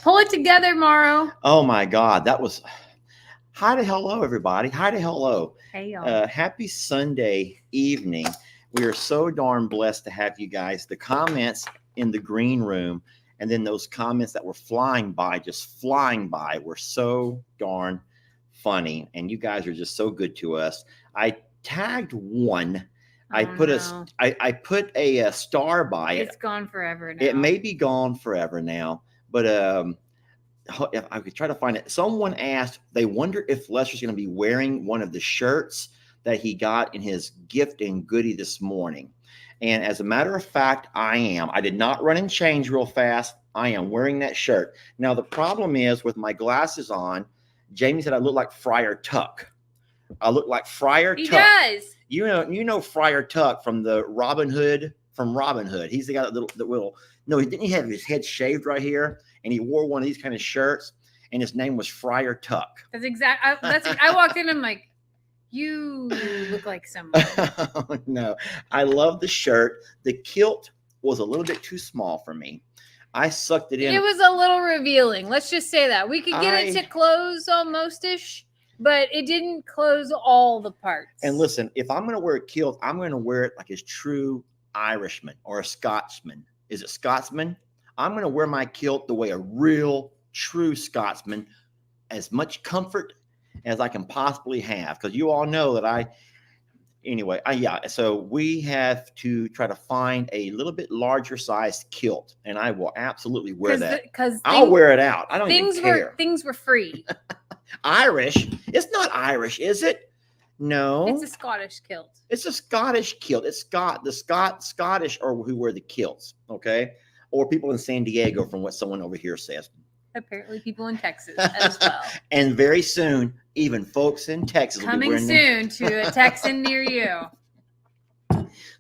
Pull it together, Morrow. Oh my God, that was. Hi to hello, everybody. Hi to hello. Hey, y'all. Happy Sunday evening. We are so darn blessed to have you guys. The comments in the green room, and then those comments that were just flying by, were so darn funny. And you guys are just so good to us. I tagged one. I put a star by it. It's gone forever now. It may be gone forever now, but if I could try to find it. Someone asked, they wonder if Lester's going to be wearing one of the shirts that he got in his gift and goodie this morning. And as a matter of fact, I am. I did not run and change real fast. I am wearing that shirt. Now, the problem is with my glasses on, Jamie said I look like Friar Tuck. I look like Friar Tuck. He does. You know Friar Tuck from the Robin Hood. From Robin Hood. He's the guy that will. No, didn't he have his head shaved right here? And he wore one of these kind of shirts, and his name was Friar Tuck. That's exact. I walked in and I'm like, you look like someone. No, I love the shirt. The kilt was a little bit too small for me. I sucked it in. It was a little revealing. Let's just say that. We could get it to close almost-ish, but it didn't close all the parts. And listen, if I'm going to wear a kilt, I'm going to wear it like a true Irishman or a Scotsman. Is it Scotsman? I'm going to wear my kilt the way a real, true Scotsman, as much comfort as I can possibly have. Because you all know that so we have to try to find a little bit larger size kilt, and I will absolutely wear that. Because I'll wear it out. I don't even care. Things were free. Irish? It's not Irish, is it? No. It's a Scottish kilt. It's a Scottish kilt. It's Scottish are who wear the kilts, okay? Or people in San Diego, from what someone over here says. Apparently people in Texas as well. And very soon, even folks in Texas coming will be soon to a Texan near you.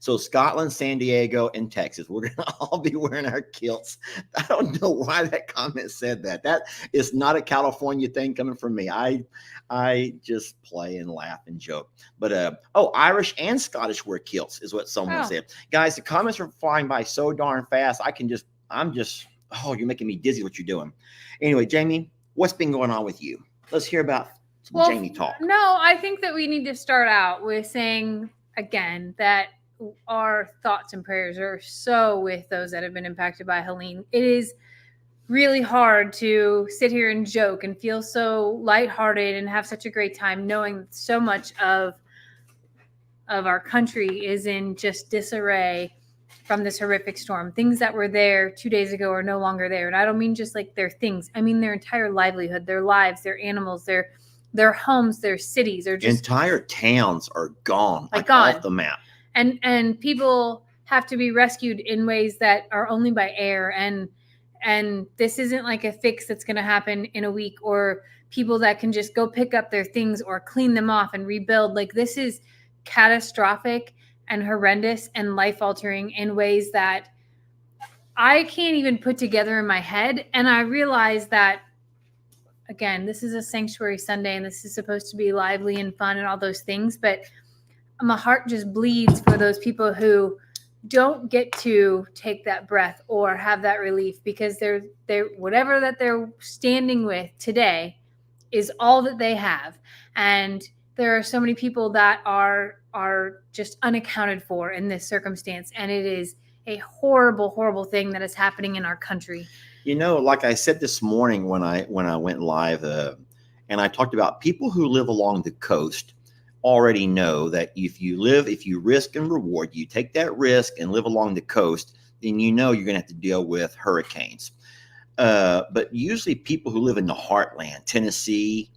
So Scotland, San Diego, and Texas, we're going to all be wearing our kilts. I don't know why that comment said that. That is not a California thing coming from me. I just play and laugh and joke. But, Irish and Scottish wear kilts is what someone said. Guys, the comments are flying by so darn fast. You're making me dizzy what you're doing. Anyway, Jamie, what's been going on with you? Let's hear about some Jamie talk. No, I think that we need to start out with saying, again, that our thoughts and prayers are so with those that have been impacted by Helene. It is really hard to sit here and joke and feel so lighthearted and have such a great time knowing so much of our country is in just disarray from this horrific storm. Things that were there 2 days ago are no longer there. And I don't mean just like their things. I mean their entire livelihood, their lives, their animals, their homes, their cities are just entire towns are gone, off the map. And people have to be rescued in ways that are only by air. And this isn't like a fix that's going to happen in a week, or people that can just go pick up their things or clean them off and rebuild. Like, this is catastrophic and horrendous and life-altering in ways that I can't even put together in my head. And I realize that, again, this is a Sanctuary Sunday and this is supposed to be lively and fun and all those things, but my heart just bleeds for those people who don't get to take that breath or have that relief, because they're whatever that they're standing with today is all that they have. And there are so many people that are just unaccounted for in this circumstance. And it is a horrible, horrible thing that is happening in our country. You know, like I said this morning when I went live, and I talked about people who live along the coast already know that if you risk and reward, you take that risk and live along the coast, then you know you're going to have to deal with hurricanes. But usually people who live in the heartland, Tennessee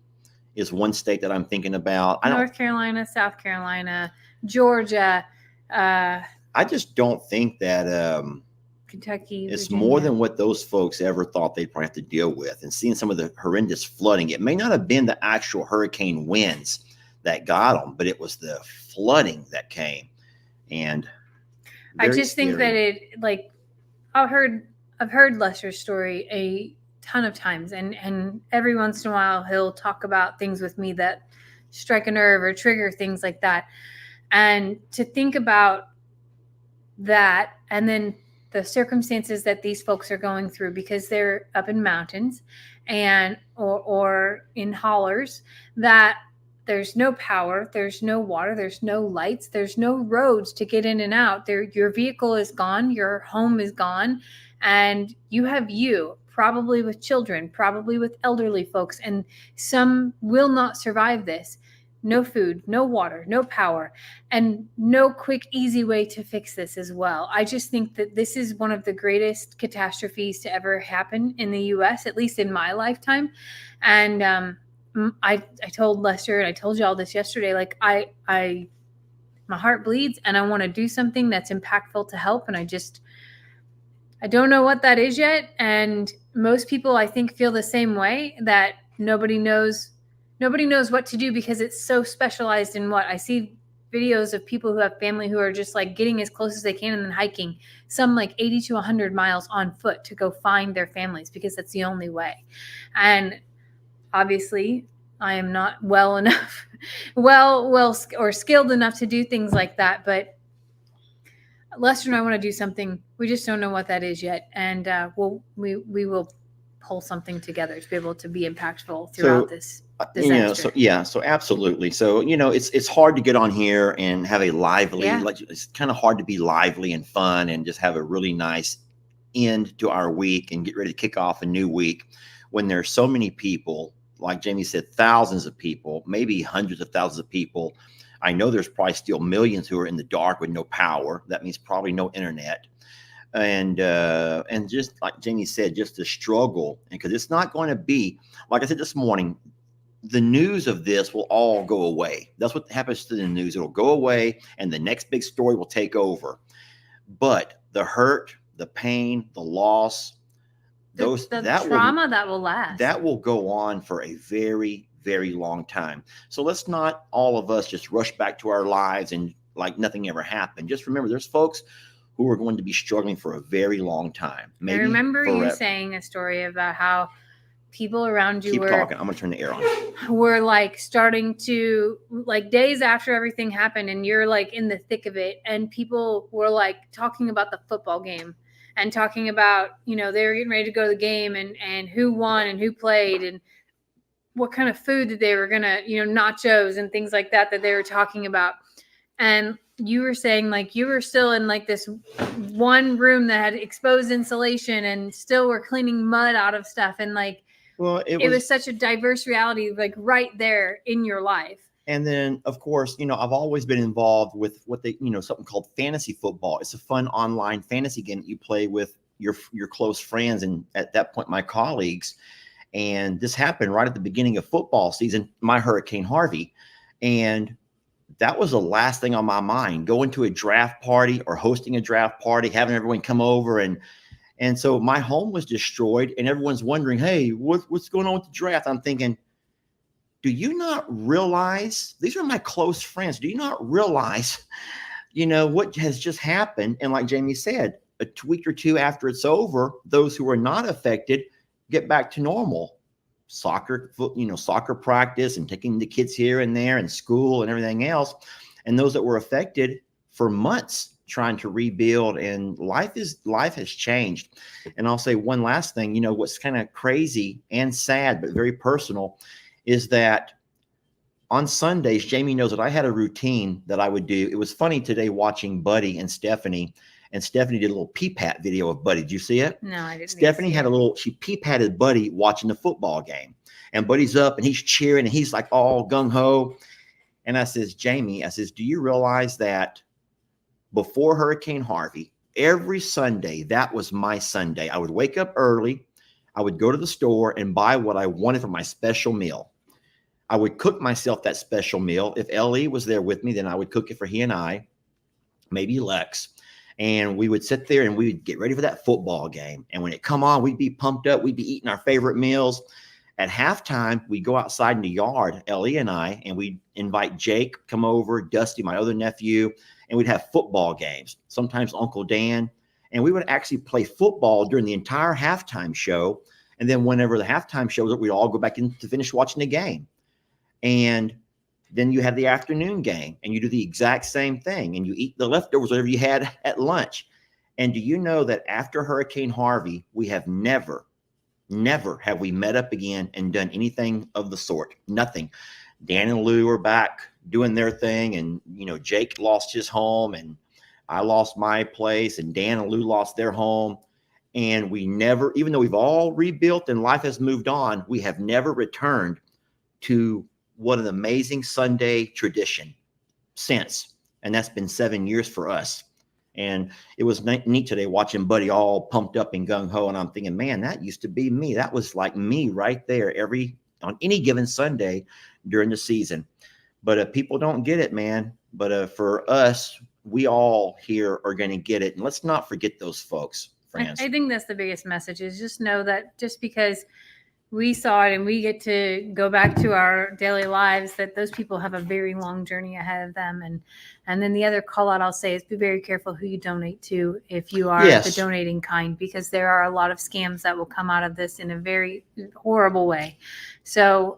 is one state that I'm thinking about. North Carolina, South Carolina, Georgia. I just don't think that Kentucky, it's Virginia. more than what those folks ever thought they'd probably have to deal with. And seeing some of the horrendous flooding, it may not have been the actual hurricane winds that got them, but it was the flooding that came. And I just think that I've heard Lester's story a ton of times, and every once in a while he'll talk about things with me that strike a nerve or trigger things like that. And to think about that, and then the circumstances that these folks are going through, because they're up in mountains and or in hollers, that there's no power, there's no water, there's no lights, there's no roads to get in and out. Your vehicle is gone, your home is gone, and you probably with children, probably with elderly folks, and some will not survive this. No food, no water, no power, and no quick, easy way to fix this as well. I just think that this is one of the greatest catastrophes to ever happen in the US, at least in my lifetime. And I told Lester, and I told you all this yesterday, like I my heart bleeds and I want to do something that's impactful to help. And I don't know what that is yet. And most people, I think, feel the same way, that nobody knows what to do because it's so specialized in what I see videos of people who have family who are just like getting as close as they can and then hiking some like 80 to 100 miles on foot to go find their families because that's the only way. And obviously I am not well enough, or skilled enough to do things like that. But Lester and I want to do something. We just don't know what that is yet. And we will pull something together to be able to be impactful throughout this disaster. So absolutely. So, it's hard to get on here and have a lively, it's kind of hard to be lively and fun and just have a really nice end to our week and get ready to kick off a new week when there's so many people, like Jamie said, thousands of people, maybe hundreds of thousands of people. I know there's probably still millions who are in the dark with no power. That means probably no internet. And just like Jamie said, just the struggle, and because it's not going to be, like I said this morning, the news of this will all go away. That's what happens to the news. It'll go away and the next big story will take over. But the hurt, the pain, the loss, the trauma that will last. That will go on for a very, very long time. So let's not all of us just rush back to our lives and like nothing ever happened. Just remember, there's folks who are going to be struggling for a very long time. Maybe I remember you saying a story about how people around you Keep talking. I'm going to turn the air on. Were like starting to, like, days after everything happened and you're like in the thick of it, and people were like talking about the football game and talking about, they were getting ready to go to the game and who won and who played and what kind of food that they were going to, nachos and things like that they were talking about. And you were saying like you were still in like this one room that had exposed insulation and still were cleaning mud out of stuff. And like, well, it was such a diverse reality, like right there in your life. And then, of course, I've always been involved with what they, something called fantasy football. It's a fun online fantasy game that you play with your close friends and at that point, my colleagues. And this happened right at the beginning of football season, my Hurricane Harvey. And that was the last thing on my mind, going to a draft party or hosting a draft party, having everyone come over. And so my home was destroyed and everyone's wondering, hey, what's going on with the draft? I'm thinking, do you not realize these are my close friends? Do you not realize, what has just happened? And like Jamie said, a week or two after it's over, those who are not affected get back to normal. Soccer practice and taking the kids here and there and school and everything else. And those that were affected for months trying to rebuild, and life has changed. And I'll say one last thing, what's kind of crazy and sad, but very personal, is that on Sundays, Jamie knows that I had a routine that I would do. It was funny today watching Buddy and Stephanie. And Stephanie did a little pee-pat video of Buddy. Did you see it? No, I didn't. Stephanie had she pee-patted Buddy watching the football game. And Buddy's up and he's cheering and he's like all gung-ho. And I says, Jamie, do you realize that before Hurricane Harvey, every Sunday, that was my Sunday. I would wake up early. I would go to the store and buy what I wanted for my special meal. I would cook myself that special meal. If Ellie was there with me, then I would cook it for he and I, maybe Lex. And we would sit there and we would get ready for that football game. And when it come on, we'd be pumped up. We'd be eating our favorite meals. At halftime, we'd go outside in the yard, Ellie and I, and we'd invite Jake, come over, Dusty, my other nephew, and we'd have football games, sometimes Uncle Dan. And we would actually play football during the entire halftime show. And then whenever the halftime show was up, we'd all go back in to finish watching the game. And then you have the afternoon game and you do the exact same thing and you eat the leftovers, whatever you had at lunch. And do you know that after Hurricane Harvey, we have never have we met up again and done anything of the sort? Nothing. Dan and Lou are back doing their thing, and Jake lost his home, and I lost my place, and Dan and Lou lost their home. And we never, even though we've all rebuilt and life has moved on, we have never returned to what an amazing Sunday tradition since. And that's been 7 years for us. And it was neat today watching Buddy all pumped up and gung ho. And I'm thinking, man, that used to be me. That was like me right there on any given Sunday during the season. But people don't get it, man. But for us, we all here are going to get it. And let's not forget those folks, friends. I think that's the biggest message, is just know that just because we saw it and we get to go back to our daily lives, that those people have a very long journey ahead of them. And then the other call out I'll say is be very careful who you donate to if you are the donating kind, because there are a lot of scams that will come out of this in a very horrible way. So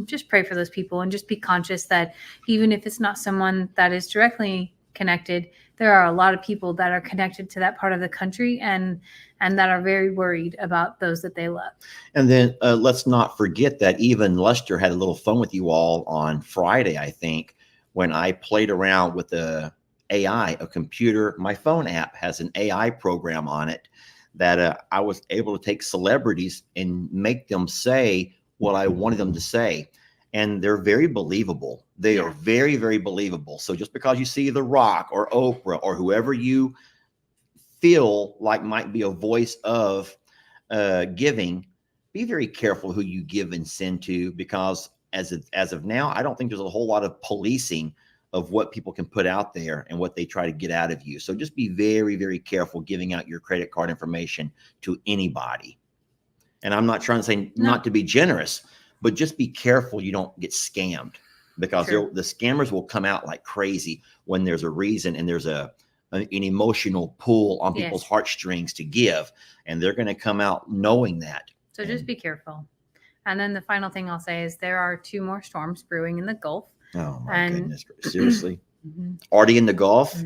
just pray for those people and just be conscious that even if it's not someone that is directly connected, there are a lot of people that are connected to that part of the country and that are very worried about those that they love. And then let's not forget that even Lester had a little fun with you all on Friday, I think, when I played around with the AI, a computer. My phone app has an AI program on it that I was able to take celebrities and make them say what I wanted them to say. And they're very believable. They are very, very believable. So just because you see The Rock or Oprah or whoever you feel like might be a voice of giving, be very careful who you give and send to, because as of now, I don't think there's a whole lot of policing of what people can put out there and what they try to get out of you. So just be very, very careful giving out your credit card information to anybody. And I'm not trying to say not to be generous, but just be careful you don't get scammed, because the scammers will come out like crazy when there's a reason and there's an emotional pull on people's heartstrings to give, and they're going to come out knowing that. So just be careful. And then the final thing I'll say is there are 2 more storms brewing in the Gulf. Oh my goodness. Seriously? Already in the Gulf?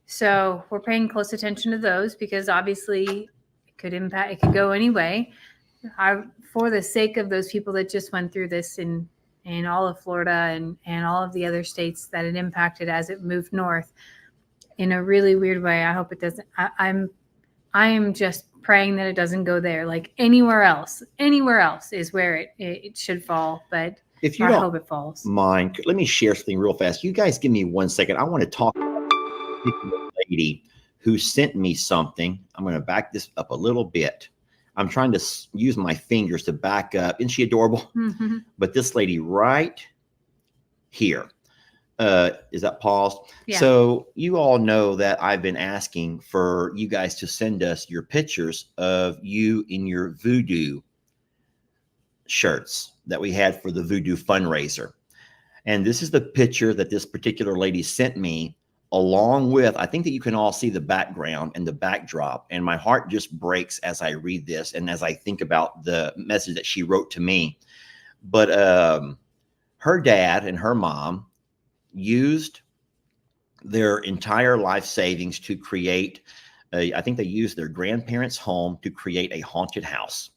So we're paying close attention to those, because obviously it could go any way. For the sake of those people that just went through this in all of Florida and all of the other states that it impacted as it moved north in a really weird way, I hope it doesn't. I am just praying that it doesn't go there. Like anywhere else is where it should fall. But if you I hope it falls. Mind, let me share something real fast. You guys give me 1 second. I want to talk about the lady who sent me something. I'm going to back this up a little bit. I'm trying to use my fingers to back up. Isn't she adorable? Mm-hmm. But this lady right here, is that paused? Yeah. So you all know that I've been asking for you guys to send us your pictures of you in your voodoo shirts that we had for the voodoo fundraiser. And this is the picture that this particular lady sent me, along with, I think that you can all see the background and the backdrop. And my heart just breaks as I read this and as I think about the message that she wrote to me. But her dad and her mom used their entire life savings to create, I think they used their grandparents' home to create a haunted house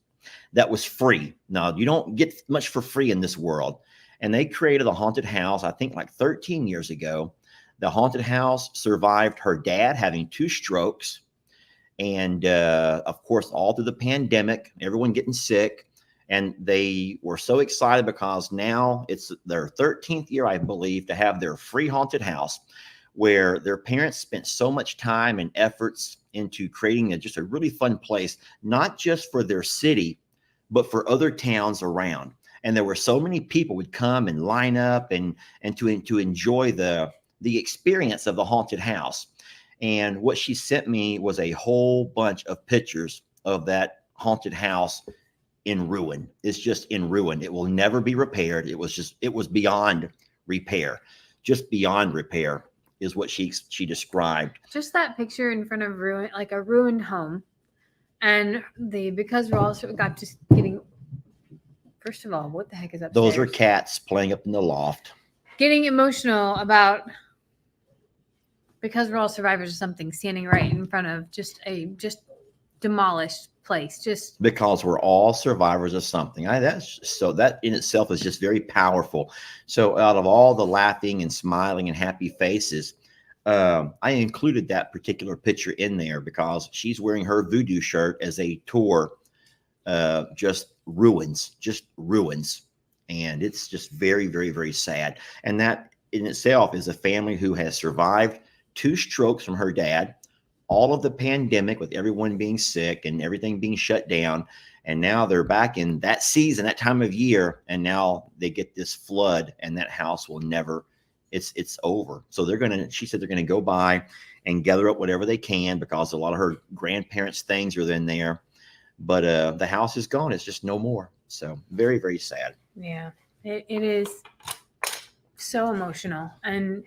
that was free. Now, you don't get much for free in this world. And they created a haunted house, I think like 13 years ago. The haunted house survived her dad having 2 strokes. And of course, all through the pandemic, everyone getting sick. And they were so excited because now it's their 13th year, I believe, to have their free haunted house, where their parents spent so much time and efforts into creating just a really fun place, not just for their city, but for other towns around. And there were so many people would come and line up and to enjoy the experience of the haunted house. And what she sent me was a whole bunch of pictures of that haunted house in ruin. It's just in ruin. It will never be repaired. It was beyond repair. Just beyond repair is what she described. Just that picture in front of like a ruined home. And because we're also got just getting, first of all, what the heck is upstairs? Those are cats playing up in the loft. Getting emotional about Because we're all survivors of something, standing right in front of just demolished place. Just because we're all survivors of something. That in itself is just very powerful. So out of all the laughing and smiling and happy faces, I included that particular picture in there because she's wearing her voodoo shirt as a tour. Just ruins, and it's just very, very, very sad. And that in itself is a family who has survived 2 strokes from her dad, all of the pandemic with everyone being sick and everything being shut down. And now they're back in that season, that time of year. And now they get this flood and that house will never, it's over. So she said they're going to go by and gather up whatever they can because a lot of her grandparents' things are in there. But the house is gone. It's just no more. So very, very sad. Yeah, it is so emotional. And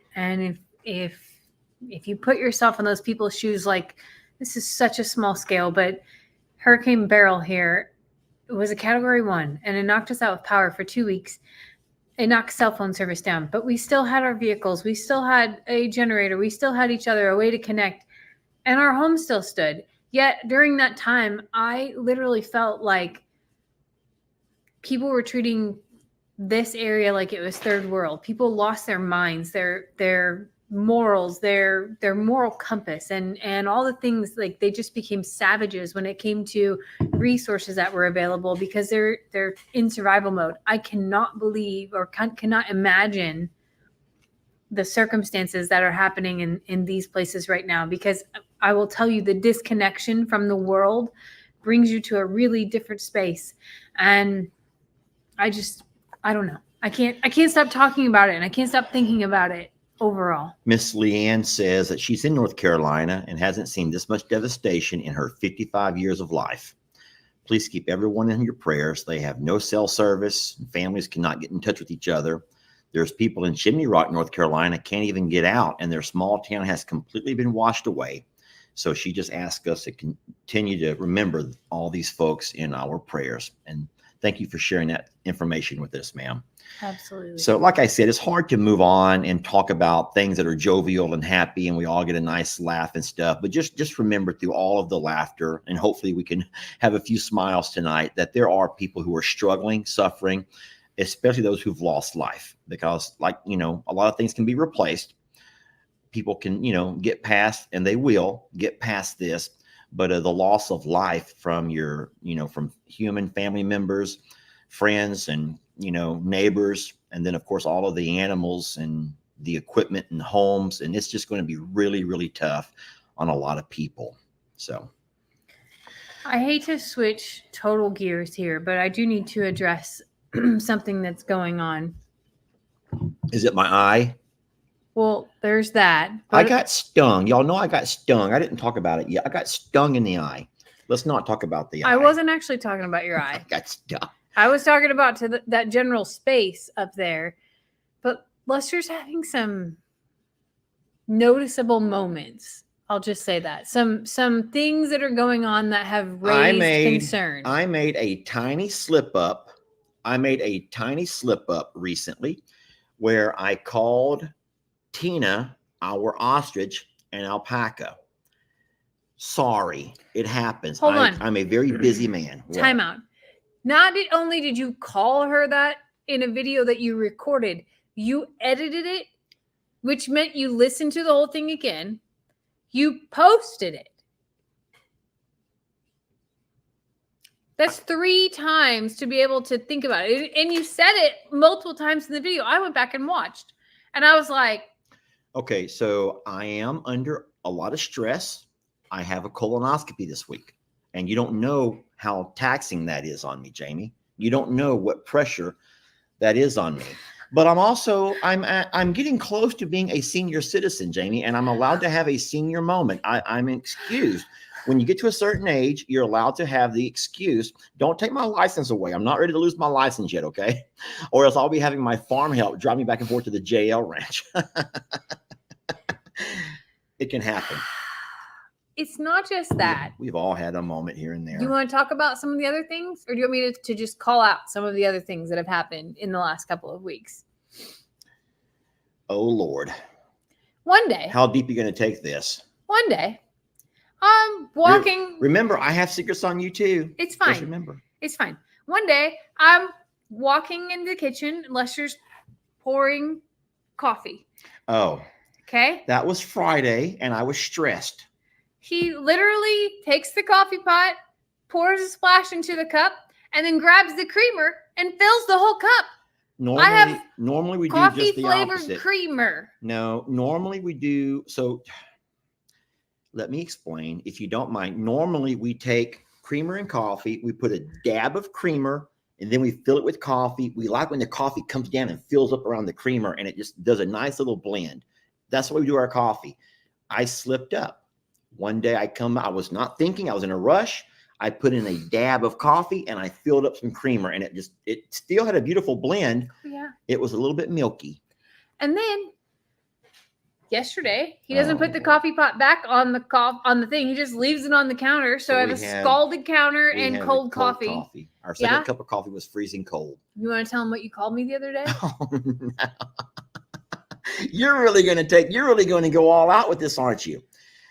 if you put yourself in those people's shoes, like this is such a small scale, but Hurricane Beryl here, it was a category 1 and it knocked us out with power for 2 weeks. It knocked cell phone service down, but we still had our vehicles. We still had a generator. We still had each other, a way to connect, and our home still stood. Yet during that time, I literally felt like people were treating this area like it was third world. People lost their minds, their morals, their moral compass, and all the things. Like they just became savages when it came to resources that were available because they're in survival mode. I cannot believe or cannot imagine the circumstances that are happening in these places right now, because I will tell you the disconnection from the world brings you to a really different space. And I don't know. I can't stop talking about it, and I can't stop thinking about it overall. Miss Leanne says that she's in North Carolina and hasn't seen this much devastation in her 55 years of life. Please keep everyone in your prayers. They have no cell service. Families cannot get in touch with each other. There's people in Chimney Rock, North Carolina, can't even get out, and their small town has completely been washed away. So she just asked us to continue to remember all these folks in our prayers. And thank you for sharing that information with us, ma'am. Absolutely. So like I said, it's hard to move on and talk about things that are jovial and happy and we all get a nice laugh and stuff. But just remember through all of the laughter, and hopefully we can have a few smiles tonight, that there are people who are struggling, suffering, especially those who've lost life, because a lot of things can be replaced. People can, get past, and they will get past this. But the loss of life from from human family members, friends, and, neighbors, and then of course, all of the animals and the equipment and homes. And it's just going to be really, really tough on a lot of people. So I hate to switch total gears here, but I do need to address something that's going on. Is it my eye? Well, there's that. I got stung. Y'all know I got stung. I didn't talk about it yet. I got stung in the eye. Let's not talk about the eye. I wasn't actually talking about your eye. I got stung. I was talking about that general space up there. But Lester's having some noticeable moments. I'll just say that. Some things that are going on that have raised concern. I made a tiny slip up. Recently where I called Tina, our ostrich, and Alpaca. Sorry, it happens. Hold on. I'm a very busy man. Time out. Not only did you call her that in a video that you recorded, you edited it, which meant you listened to the whole thing again. You posted it. That's 3 times to be able to think about it. And you said it multiple times in the video. I went back and watched. And I was like, okay, so I am under a lot of stress. I have a colonoscopy this week. And you don't know how taxing that is on me, Jamie. You don't know what pressure that is on me. But I'm getting close to being a senior citizen, Jamie, and I'm allowed to have a senior moment. I'm excused. When you get to a certain age, you're allowed to have the excuse. Don't take my license away. I'm not ready to lose my license yet, okay? Or else I'll be having my farm help drive me back and forth to the JL ranch. It can happen. It's not just that. We've all had a moment here and there. Do you want to talk about some of the other things? Or do you want me to just call out some of the other things that have happened in the last couple of weeks? Oh, Lord. One day. How deep are you going to take this? One day. I'm walking. Remember, I have secrets on you too. It's fine. Just remember. It's fine. One day, I'm walking in the kitchen. Lester's pouring coffee. Oh. Okay. That was Friday, and I was stressed. He literally takes the coffee pot, pours a splash into the cup, and then grabs the creamer and fills the whole cup. Normally we do just the opposite. Coffee flavored creamer. No, normally we do. So let me explain, if you don't mind. Normally we take creamer and coffee, we put a dab of creamer, and then we fill it with coffee. We like when the coffee comes down and fills up around the creamer, and it just does a nice little blend. That's why we do our coffee. I slipped up. One day I was not thinking, I was in a rush. I put in a dab of coffee and I filled up some creamer, and it still had a beautiful blend. Yeah. It was a little bit milky. And then yesterday, he doesn't put the coffee pot back on the thing. He just leaves it on the counter. So I have a scalded counter and cold coffee. Our second cup of coffee was freezing cold. You want to tell him what you called me the other day? Oh, no. You're really going to go all out with this, aren't you?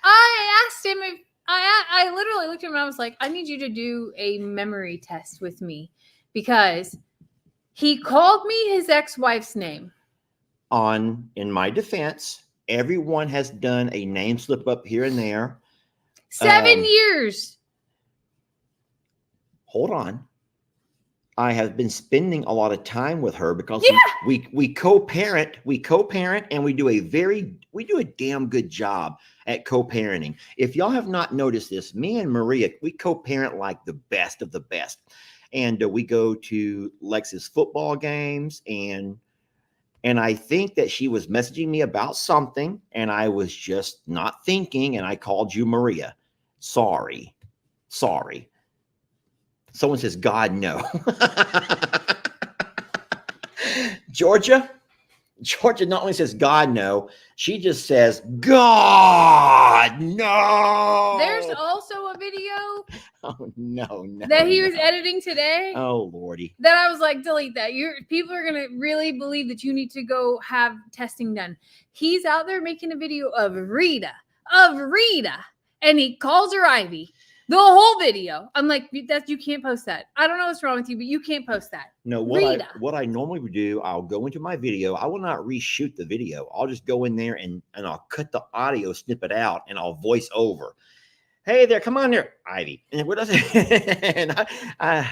I asked him if I literally looked at him and I was like, I need you to do a memory test with me, because he called me his ex-wife's name. In my defense, everyone has done a name slip up here and there. 7 years. Hold on. I have been spending a lot of time with her because we co-parent, and we do a damn good job at co-parenting. If y'all have not noticed this, me and Maria, we co-parent like the best of the best. And we go to Lex's football games, and I think that she was messaging me about something, and I was just not thinking, and I called you Maria. Sorry. Someone says, God, no. Georgia not only says, God, no, she just says, God, no. There's also a video. Oh, no. That he was editing today. Oh, Lordy. That I was like, delete that. People are going to really believe that you need to go have testing done. He's out there making a video of Rita. And he calls her Ivy. The whole video. I'm like, you can't post that. I don't know what's wrong with you, but you can't post that. No, what I normally would do, I'll go into my video. I will not reshoot the video. I'll just go in there and I'll cut the audio snippet out, and I'll voice over. Hey there, come on there, Ivy. And what does it? And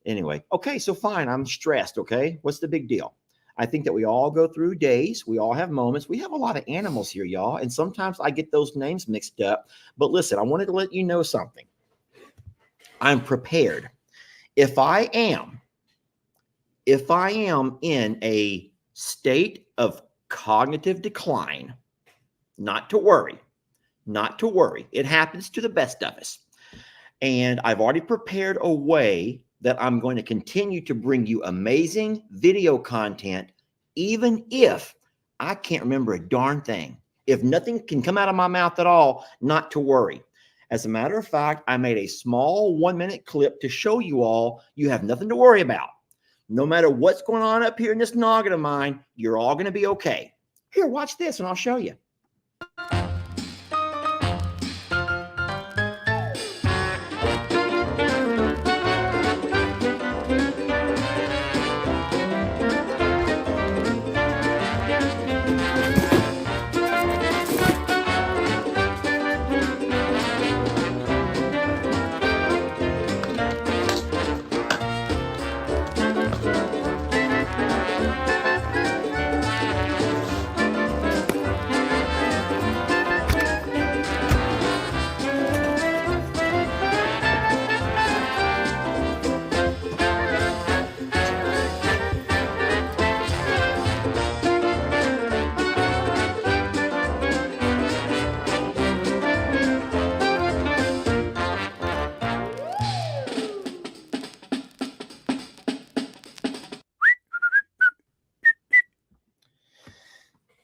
anyway, okay, so fine. I'm stressed. Okay, what's the big deal? I think that we all go through days. We all have moments. We have a lot of animals here, y'all. And sometimes I get those names mixed up. But listen, I wanted to let you know something. I'm prepared. If I am in a state of cognitive decline, not to worry. It happens to the best of us. And I've already prepared a way that I'm going to continue to bring you amazing video content, even if I can't remember a darn thing. If nothing can come out of my mouth at all, not to worry. As a matter of fact, I made a small 1-minute clip to show you all you have nothing to worry about. No matter what's going on up here in this noggin of mine, you're all going to be okay. Here, watch this and I'll show you.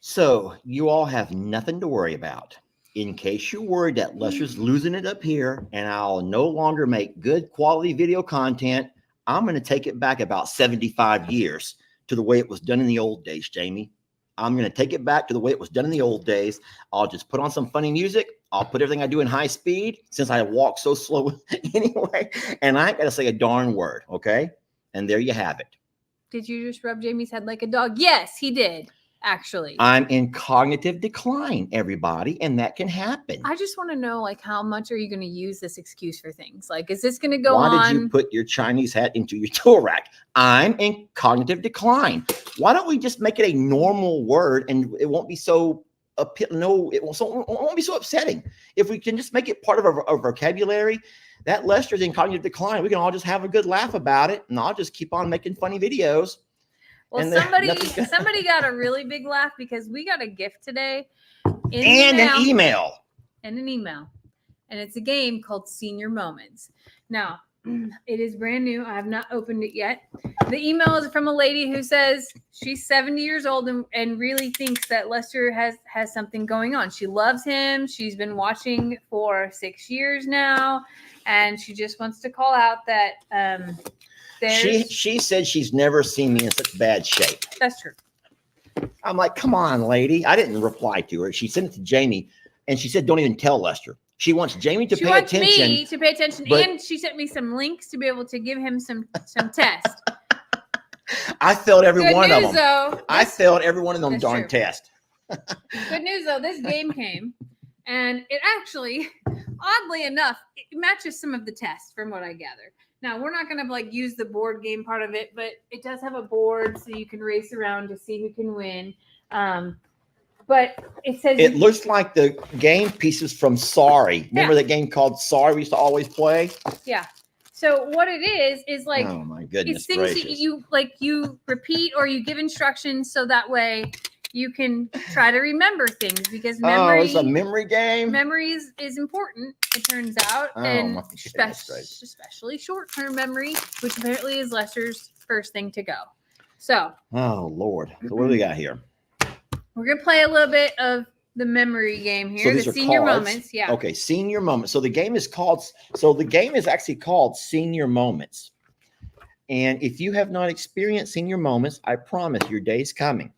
So you all have nothing to worry about. In case you're worried that Lester's losing it up here and I'll no longer make good quality video content, I'm going to take it back about 75 years to the way it was done in the old days, Jamie. I'm going to take it back to the way it was done in the old days. I'll just put on some funny music. I'll put everything I do in high speed since I walk so slow anyway. And I ain't got to say a darn word. Okay. And there you have it. Did you just rub Jamie's head like a dog? Yes, he did. Actually, I'm in cognitive decline, everybody, and that can happen. I just want to know, like, how much are you going to use this excuse for things? Like, is this going to go Why on? did you put your Chinese hat into your tool rack? I'm in cognitive decline. Why don't we just make it a normal word and it won't be so it won't be so upsetting. If we can just make it part of our vocabulary, that Lester's in cognitive decline. We can all just have a good laugh about it, and I'll just keep on making funny videos. Well, somebody got a really big laugh because we got a gift today. An email. And it's a game called Senior Moments. Now, it is brand new. I have not opened it yet. The email is from a lady who says she's 70 years old and really thinks that Lester has something going on. She loves him. She's been watching for 6 years now, and she just wants to call out that she said she's never seen me in such bad shape. That's true. I'm like, come on, lady. I didn't reply to her. She sent it to Jamie, and she said, don't even tell Lester. She wants Jamie to pay attention. She wants me to pay attention, and she sent me some links to be able to give him some tests. I failed every one of them. Though, I failed every one of them darn tests. Good news, though. This game came, and it actually, oddly enough, it matches some of the tests from what I gather. Now, we're not going to like use the board game part of it, but it does have a board so you can race around to see who can win. But it says it looks like the game pieces from Sorry. Remember that game called Sorry we used to always play? Yeah. So what it is like, oh my goodness, it's things that you repeat or you give instructions so that way you can try to remember things, because memory it's a memory game. Memory is important, it turns out, and especially short-term memory, which apparently is Lester's first thing to go. So, oh Lord, so what do we got here? We're gonna play a little bit of the memory game here. So these the are senior cards. Moments. Yeah. Okay, senior moments. So the game is actually called Senior Moments. And if you have not experienced senior moments, I promise your day's coming.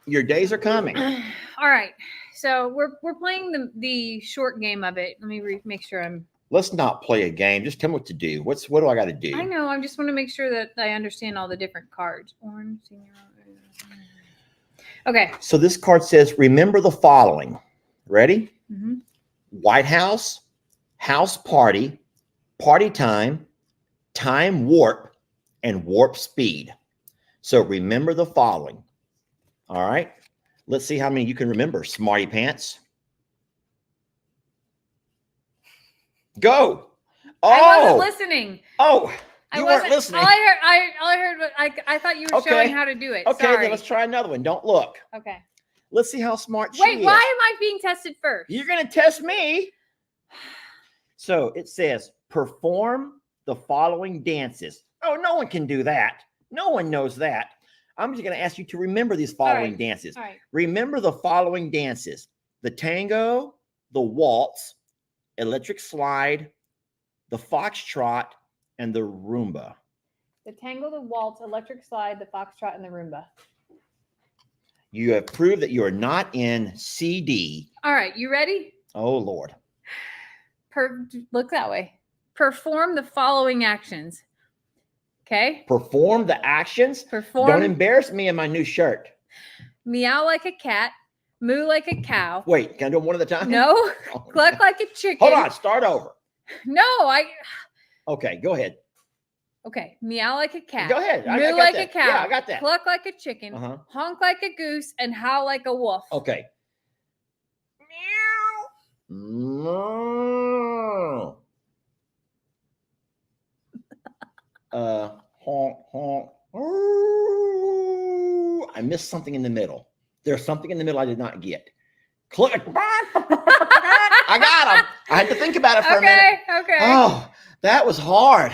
Your days are coming. All right. So we're playing the short game of it. Let me make sure I'm. Let's not play a game. Just tell me what to do. What do I got to do? I know. I just want to make sure that I understand all the different cards. Orange, senior. Okay. So this card says, remember the following. Ready? Mm-hmm. White House, house party, party time, time warp, and warp speed. So remember the following. All right. Let's see how many you can remember, smarty pants. Go. Oh. I wasn't listening. Oh. You weren't listening. All I heard was I thought you were showing how to do it. Okay, Sorry. then let's try another one. Don't look. Okay. Let's see how smart she is. Wait, why am I being tested first? You're going to test me. So it says, perform the following dances. Oh, no one can do that. No one knows that. I'm just going to ask you to remember these following dances. All right. Remember the following dances. The tango, the waltz, electric slide, the foxtrot, and the Roomba. The tango, the waltz, electric slide, the foxtrot, and the Roomba. You have proved that you are not in CD. All right, you ready? Oh, Lord. Look that way. Perform the following actions. Okay? Perform the actions? Don't embarrass me in my new shirt. Meow like a cat. Moo like a cow. Wait, can I do them one at a time? No. Cluck like a chicken. Hold on, start over. No, Okay, go ahead. Okay, meow like a cat. Go ahead. Moo like a cow. Yeah, I got that. Cluck like a chicken. Honk like a goose, and howl like a wolf. Okay. Meow. Honk, honk. I missed something in the middle. There's something in the middle I did not get. Click. I got him. I had to think about it for a minute. Okay. Oh, that was hard.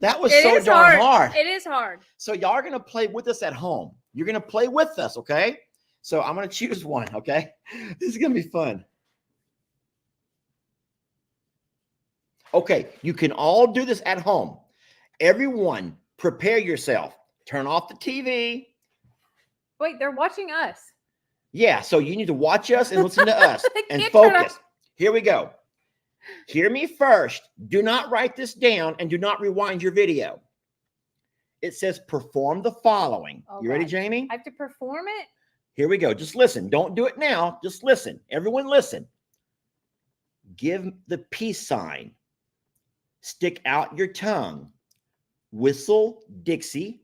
That was so darn hard. It is hard. So y'all are going to play with us at home. You're going to play with us, okay? So I'm going to choose one, okay? This is going to be fun. Okay, you can all do this at home. Everyone, prepare yourself. Turn off the TV. Wait, they're watching us. Yeah, so you need to watch us and listen to us They and can't turn focus. Here we go. Hear me first. Do not write this down and do not rewind your video. It says perform the following. Oh, you ready, God. Jamie? I have to perform it? Here we go. Just listen. Don't do it now. Just listen. Everyone listen. Give the peace sign. Stick out your tongue. Whistle Dixie.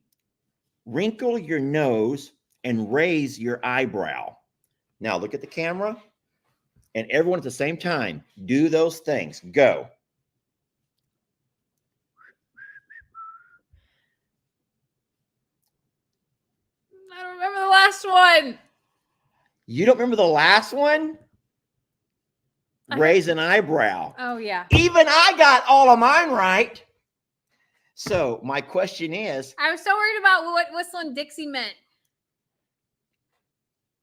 Wrinkle your nose and raise your eyebrow. Now look at the camera and everyone at the same time. Do those things. Go. I don't remember the last one. You don't remember the last one? Raise an eyebrow. Oh, yeah. Even I got all of mine right. So my question is, I was so worried about what whistling Dixie meant.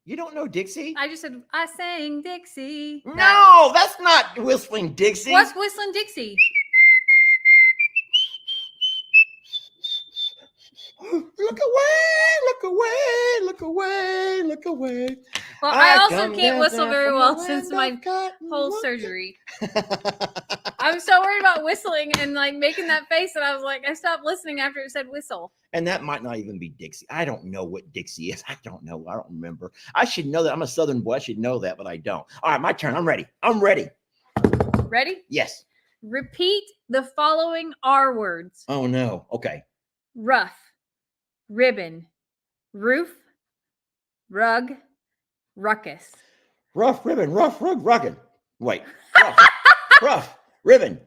you don't know Dixie? I just said, I sang Dixie. No, that's not whistling Dixie. What's whistling Dixie? Look away, look away, look away, look away. Well, I also can't whistle very well since my whole surgery. I was so worried about whistling and like making that face that I was like, I stopped listening after it said whistle. And that might not even be Dixie. I don't know what Dixie is. I don't know. I don't remember. I should know that. I'm a Southern boy. I should know that, but I don't. All right, my turn. I'm ready. I'm ready. Ready? Yes. Repeat the following R words. Oh, no. Okay. Rough, ribbon, roof, rug, ruckus. Rough ribbon, rough rug, rugged. Wait. Rough, rough ribbon,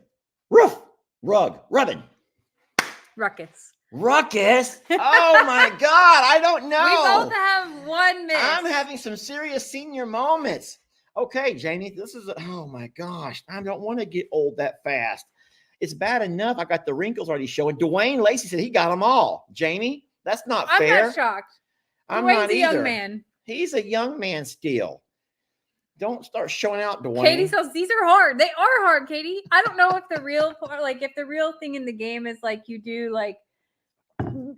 roof, rug, rubbin. Ruckus. Ruckus. Oh my God. I don't know. We both have one miss. I'm having some serious senior moments. Okay, Jamie, this is, oh my gosh. I don't want to get old that fast. It's bad enough. I got the wrinkles already showing. Dwayne Lacey said he got them all. Jamie, that's not fair. I'm not shocked. I'm Dwayne's not a either. young man. He's a young man still. Don't start showing out, Dwayne. Katie says these are hard. They are hard, Katie. I don't know if the real, like, if the real thing in the game is like you do, like,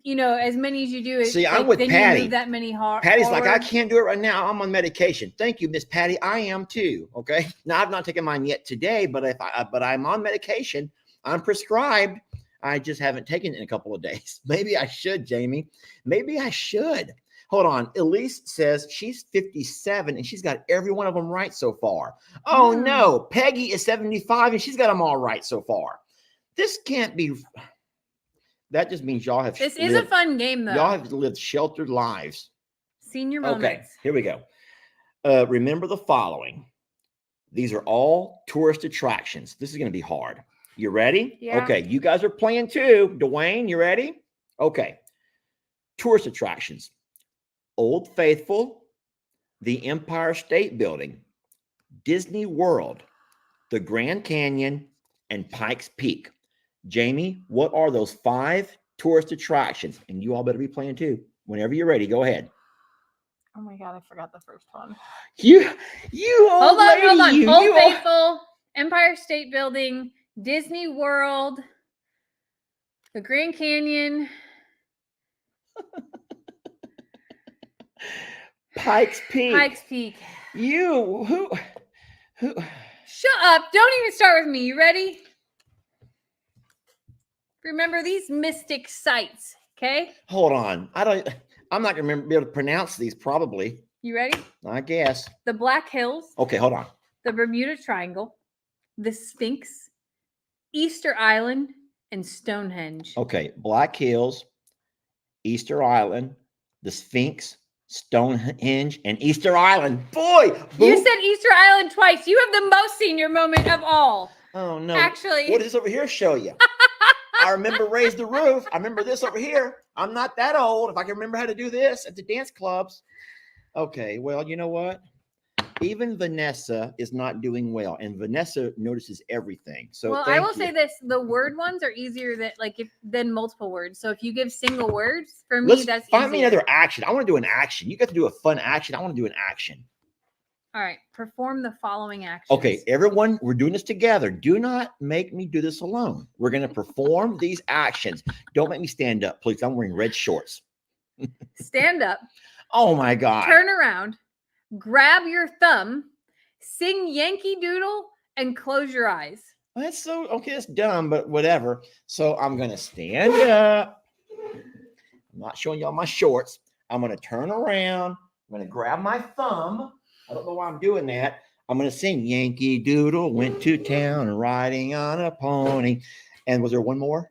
you know, as many as you do. See, like, I'm with then Patty. You move that many hard. Patty's like, I can't do it right now. I'm on medication. Thank you, Miss Patty. I am too. Okay. Now I've not taken mine yet today, but but I'm on medication. I'm prescribed. I just haven't taken it in a couple of days. Maybe I should, Jamie. Maybe I should. Hold on. Elise says she's 57 and she's got every one of them right so far. Oh no. Peggy is 75 and she's got them all right so far. This can't be. That just means y'all have. This is a fun game, though. Y'all have lived sheltered lives. Senior moments. Okay, here we go. Remember the following. These are all tourist attractions. This is going to be hard. You ready? Yeah. Okay, you guys are playing too. Dwayne, you ready? Okay. Tourist attractions. Old Faithful, the Empire State Building, Disney World, the Grand Canyon, and Pikes Peak. Jamie, what are those 5 tourist attractions? And you all better be playing too. Whenever you're ready, go ahead. Oh my God, I forgot the first one. You hold on. Old Faithful, Faithful, Empire State Building, Disney World, the Grand Canyon, Pikes Peak. Pikes Peak. Who? Shut up! Don't even start with me. You ready? Remember these mystic sites, okay? Hold on. I'm not gonna be able to pronounce these probably. You ready? I guess. The Black Hills. Okay, hold on. The Bermuda Triangle, the Sphinx, Easter Island, and Stonehenge. Okay, Black Hills, Easter Island, the Sphinx, Stonehenge, and Easter Island. Boy, you said Easter Island twice. You have the most senior moment of all. Oh no! Actually, what does this over here show you? I remember Raise the Roof. I remember this over here. I'm not that old. If I can remember how to do this at the dance clubs. Okay, well, you know what? Even Vanessa is not doing well, and Vanessa notices everything. So, well, I will say this: the word ones are easier than multiple words. So if you give single words, for me, that's find easier. me another action. I want to do an action. You got to do a fun action. I want to do an action. All right, perform the following actions. Okay, everyone, we're doing this together. Do not make me do this alone. We're going to perform these actions. Don't make me stand up, please. I'm wearing red shorts. Stand up. Oh my God. Turn around, grab your thumb, sing Yankee Doodle, and close your eyes. Well, that's so, okay, that's dumb, but whatever. So I'm going to stand up. I'm not showing y'all my shorts. I'm going to turn around. I'm going to grab my thumb. I don't know why I'm doing that. I'm going to sing Yankee Doodle went to town riding on a pony. And was there one more?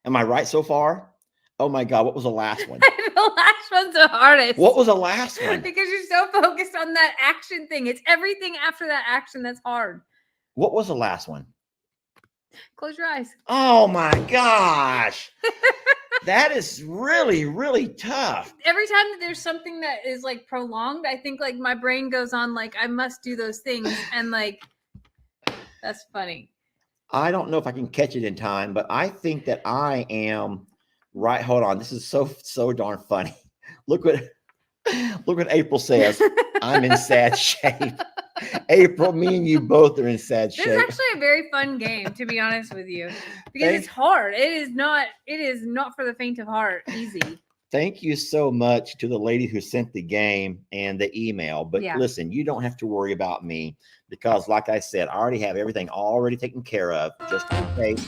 Am I right so far? Oh my God, what was the last one? The last one's the hardest. What was the last one? Because you're so focused on that action thing. It's everything after that action that's hard. What was the last one? Close your eyes. Oh my gosh. That is really, really tough. Every time that there's something that is like prolonged, I think like my brain goes on like I must do those things, and like that's funny. I don't know if I can catch it in time, but I think that I am right. Hold on. This is so darn funny. Look what April says. I'm in sad shape. April, me and you both are in sad shape. This is actually a very fun game, to be honest with you, because it's hard. It is not for the faint of heart. Easy. Thank you so much to the lady who sent the game and the email. But listen, you don't have to worry about me because, like I said, I already have everything already taken care of, just in case.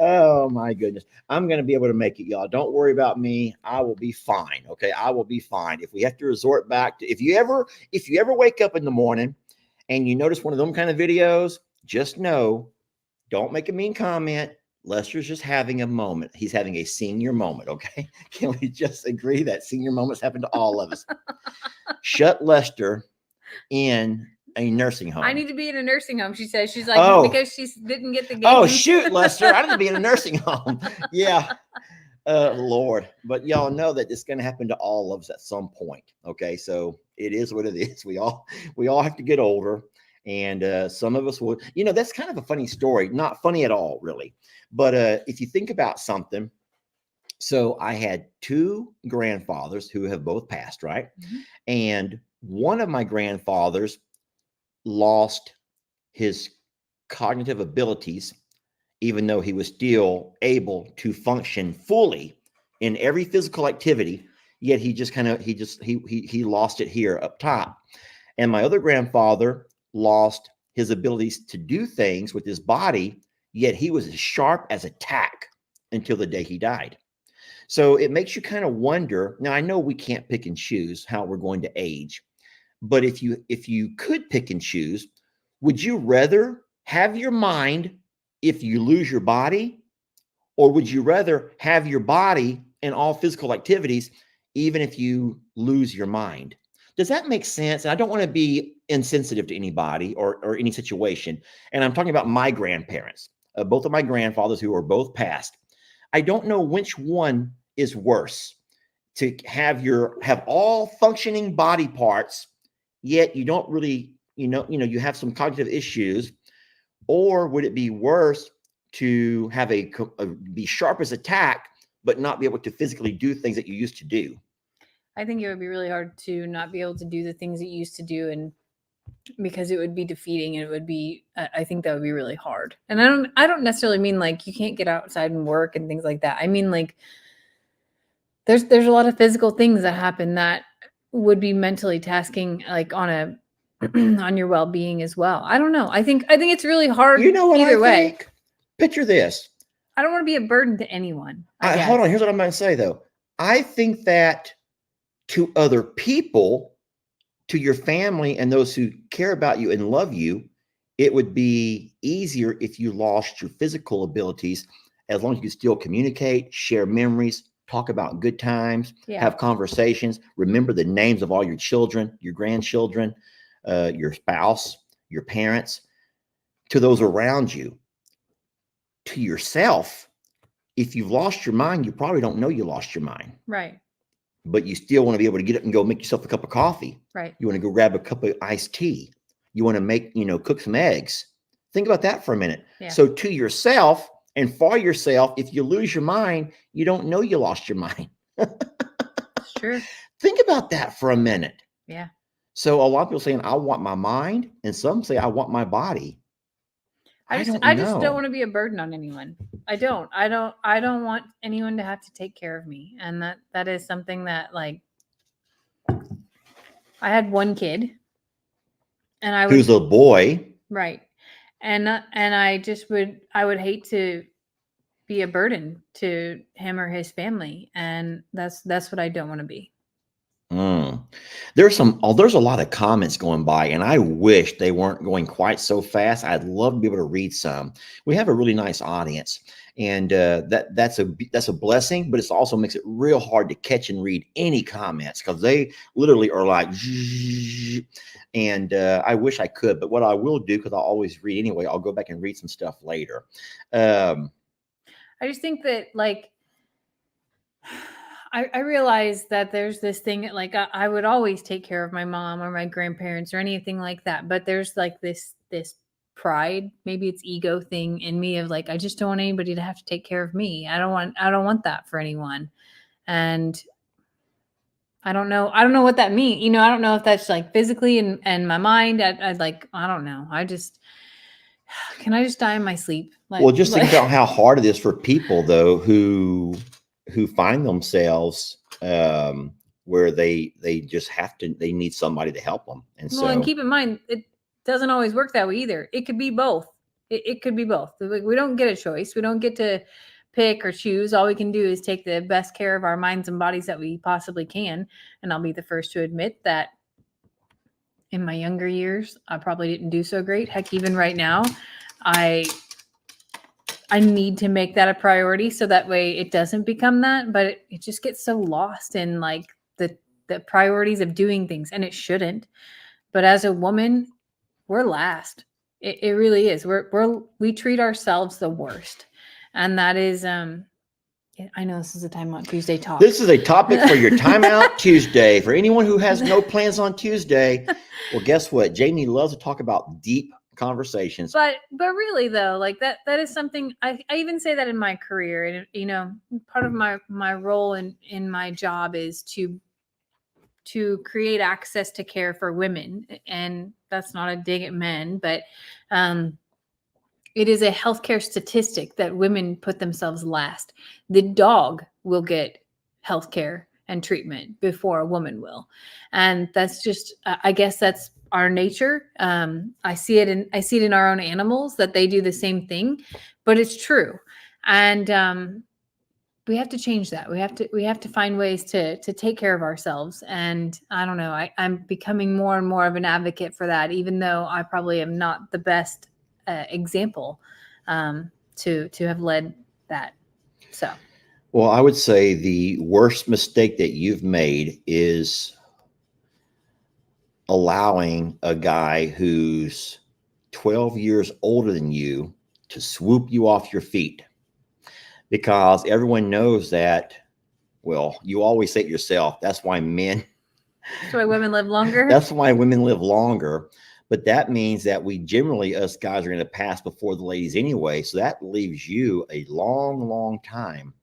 Oh my goodness. I'm going to be able to make it, y'all. Don't worry about me. I will be fine. Okay. I will be fine. If we have to resort back to, if you ever wake up in the morning and you notice one of them kind of videos, just know, don't make a mean comment. Lester's just having a moment. He's having a senior moment. Okay. Can we just agree that senior moments happen to all of us? Shut Lester in a nursing home. I need to be in a nursing home, she says. She's like, because she didn't get the game. Oh, shoot, Lester. I need to be in a nursing home. Yeah. Lord. But y'all know that it's going to happen to all of us at some point. Okay. So it is what it is. We all have to get older. And some of us will, that's kind of a funny story. Not funny at all, really. But if you think about something, so I had two grandfathers who have both passed, right? Mm-hmm. And one of my grandfathers lost his cognitive abilities, even though he was still able to function fully in every physical activity, yet he lost it here up top. And my other grandfather lost his abilities to do things with his body, yet he was as sharp as a tack until the day he died. So it makes you kind of wonder. Now, I know we can't pick and choose how we're going to age, but if you could pick and choose, would you rather have your mind if you lose your body, or would you rather have your body in all physical activities, even if you lose your mind? Does that make sense? And I don't want to be insensitive to anybody or any situation. And I'm talking about my grandparents, both of my grandfathers who are both passed. I don't know which one is worse, to have all functioning body parts, yet you don't really, you have some cognitive issues, or would it be worse to have be sharp as a tack, but not be able to physically do things that you used to do? I think it would be really hard to not be able to do the things that you used to do, and because it would be defeating, and it would be, I think that would be really hard. And I don't necessarily mean like you can't get outside and work and things like that. I mean, like there's a lot of physical things that happen that would be mentally tasking, like on your well-being as well. I don't know. I think it's really hard. You know what either way. Think? Picture this. I don't want to be a burden to anyone. Hold on. Here's what I'm going to say though. I think that to other people, to your family and those who care about you and love you, It would be easier if you lost your physical abilities, as long as you could still communicate, share memories, talk about good times, Yeah. have conversations, remember the names of all your children, your grandchildren, your spouse, your parents, to those around you. To yourself, if you've lost your mind, you probably don't know you lost your mind. Right. But you still want to be able to get up and go make yourself a cup of coffee. Right. You want to go grab a cup of iced tea. You want to make, cook some eggs. Think about that for a minute. Yeah. So to yourself and for yourself, if you lose your mind, you don't know you lost your mind. It's true. Think about that for a minute. Yeah. So a lot of people saying, I want my mind, and some say, I want my body. I just don't want to be a burden on anyone. I don't want anyone to have to take care of me. And that is something that, like, I had one kid, and I who's a boy. Right. And I would hate to be a burden to him or his family. And that's what I don't want to be. There's a lot of comments going by, and I wish they weren't going quite so fast. I'd love to be able to read some. We have a really nice audience, and that's a blessing, but it also makes it real hard to catch and read any comments, because they literally are like, and I wish I could, but what I will do, because I'll always read anyway, I'll go back and read some stuff later. I just think that, like, I realize that there's this thing, like, I would always take care of my mom or my grandparents or anything like that. But there's like this pride, maybe it's ego thing in me of, like, I just don't want anybody to have to take care of me. I don't want that for anyone. And I don't know what that means. I don't know if that's like physically and my mind. I'd like, I don't know. Can I just die in my sleep? Well, just think about how hard it is for people, though, who find themselves where they just they need somebody to help them. And keep in mind, it doesn't always work that way either. It could be both. It could be both. We don't get a choice. We don't get to pick or choose. All we can do is take the best care of our minds and bodies that we possibly can. And I'll be the first to admit that in my younger years, I probably didn't do so great. Heck, even right now, I need to make that a priority, so that way it doesn't become that, but it just gets so lost in, like, the priorities of doing things, and it shouldn't. But as a woman, we're last. It really is. We treat ourselves the worst. And that is, I know this is a Timeout Tuesday talk. This is a topic for your Timeout Tuesday. For anyone who has no plans on Tuesday, well, guess what? Jamie loves to talk about deep conversations. But really, though, like, that is something I even say that in my career. And part of my role in my job is to create access to care for women. And that's not a dig at men, but it is a healthcare statistic that women put themselves last. The dog will get healthcare and treatment before a woman will. And that's just, I guess that's our nature. I see it in our own animals, that they do the same thing, but it's true. And we have to change that. We have to find ways to take care of ourselves. And I don't know, I'm becoming more and more of an advocate for that, even though I probably am not the best example to have led that. So, well, I would say the worst mistake that you've made is allowing a guy who's 12 years older than you to swoop you off your feet, because everyone knows that. Well, you always say it yourself. That's why women live longer. That's why women live longer. But that means that we generally, us guys, are going to pass before the ladies anyway. So that leaves you a long, long time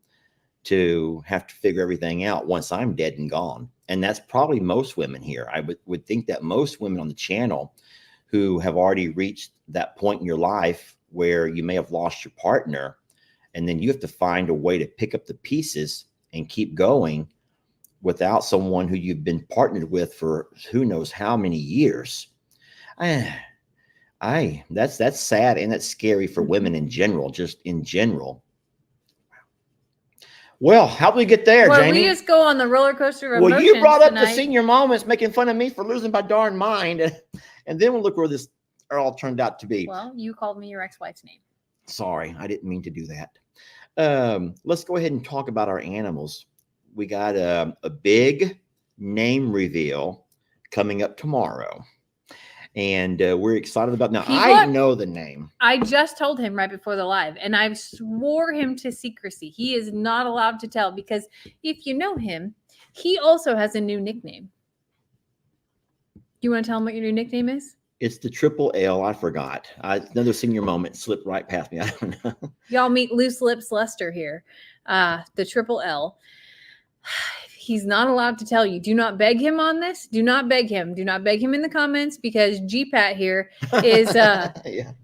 to have to figure everything out once I'm dead and gone. And that's probably most women here. I would think that most women on the channel who have already reached that point in your life where you may have lost your partner, and then you have to find a way to pick up the pieces and keep going without someone who you've been partnered with for who knows how many years. That's sad, and that's scary for women in general, just in general. Well, how do we get there, Jamie? We just go on the roller coaster of emotions. Well, you brought up the senior moments, making fun of me for losing my darn mind, and then we'll look where this all turned out to be. Well, you called me your ex-wife's name. Sorry, I didn't mean to do that. Let's go ahead and talk about our animals. We got a big name reveal coming up tomorrow. And we're excited about now. I know the name. I just told him right before the live, and I swore him to secrecy. He is not allowed to tell, because if you know him, he also has a new nickname. You want to tell him what your new nickname is? It's the Triple L. I forgot. Another senior moment slipped right past me. I don't know. Y'all meet Loose Lips Lester here. The Triple L. He's not allowed to tell you. Do not beg him on this. Do not beg him. Do not beg him in the comments, because GPAT here is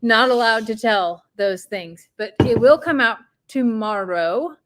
not allowed to tell those things. But it will come out tomorrow.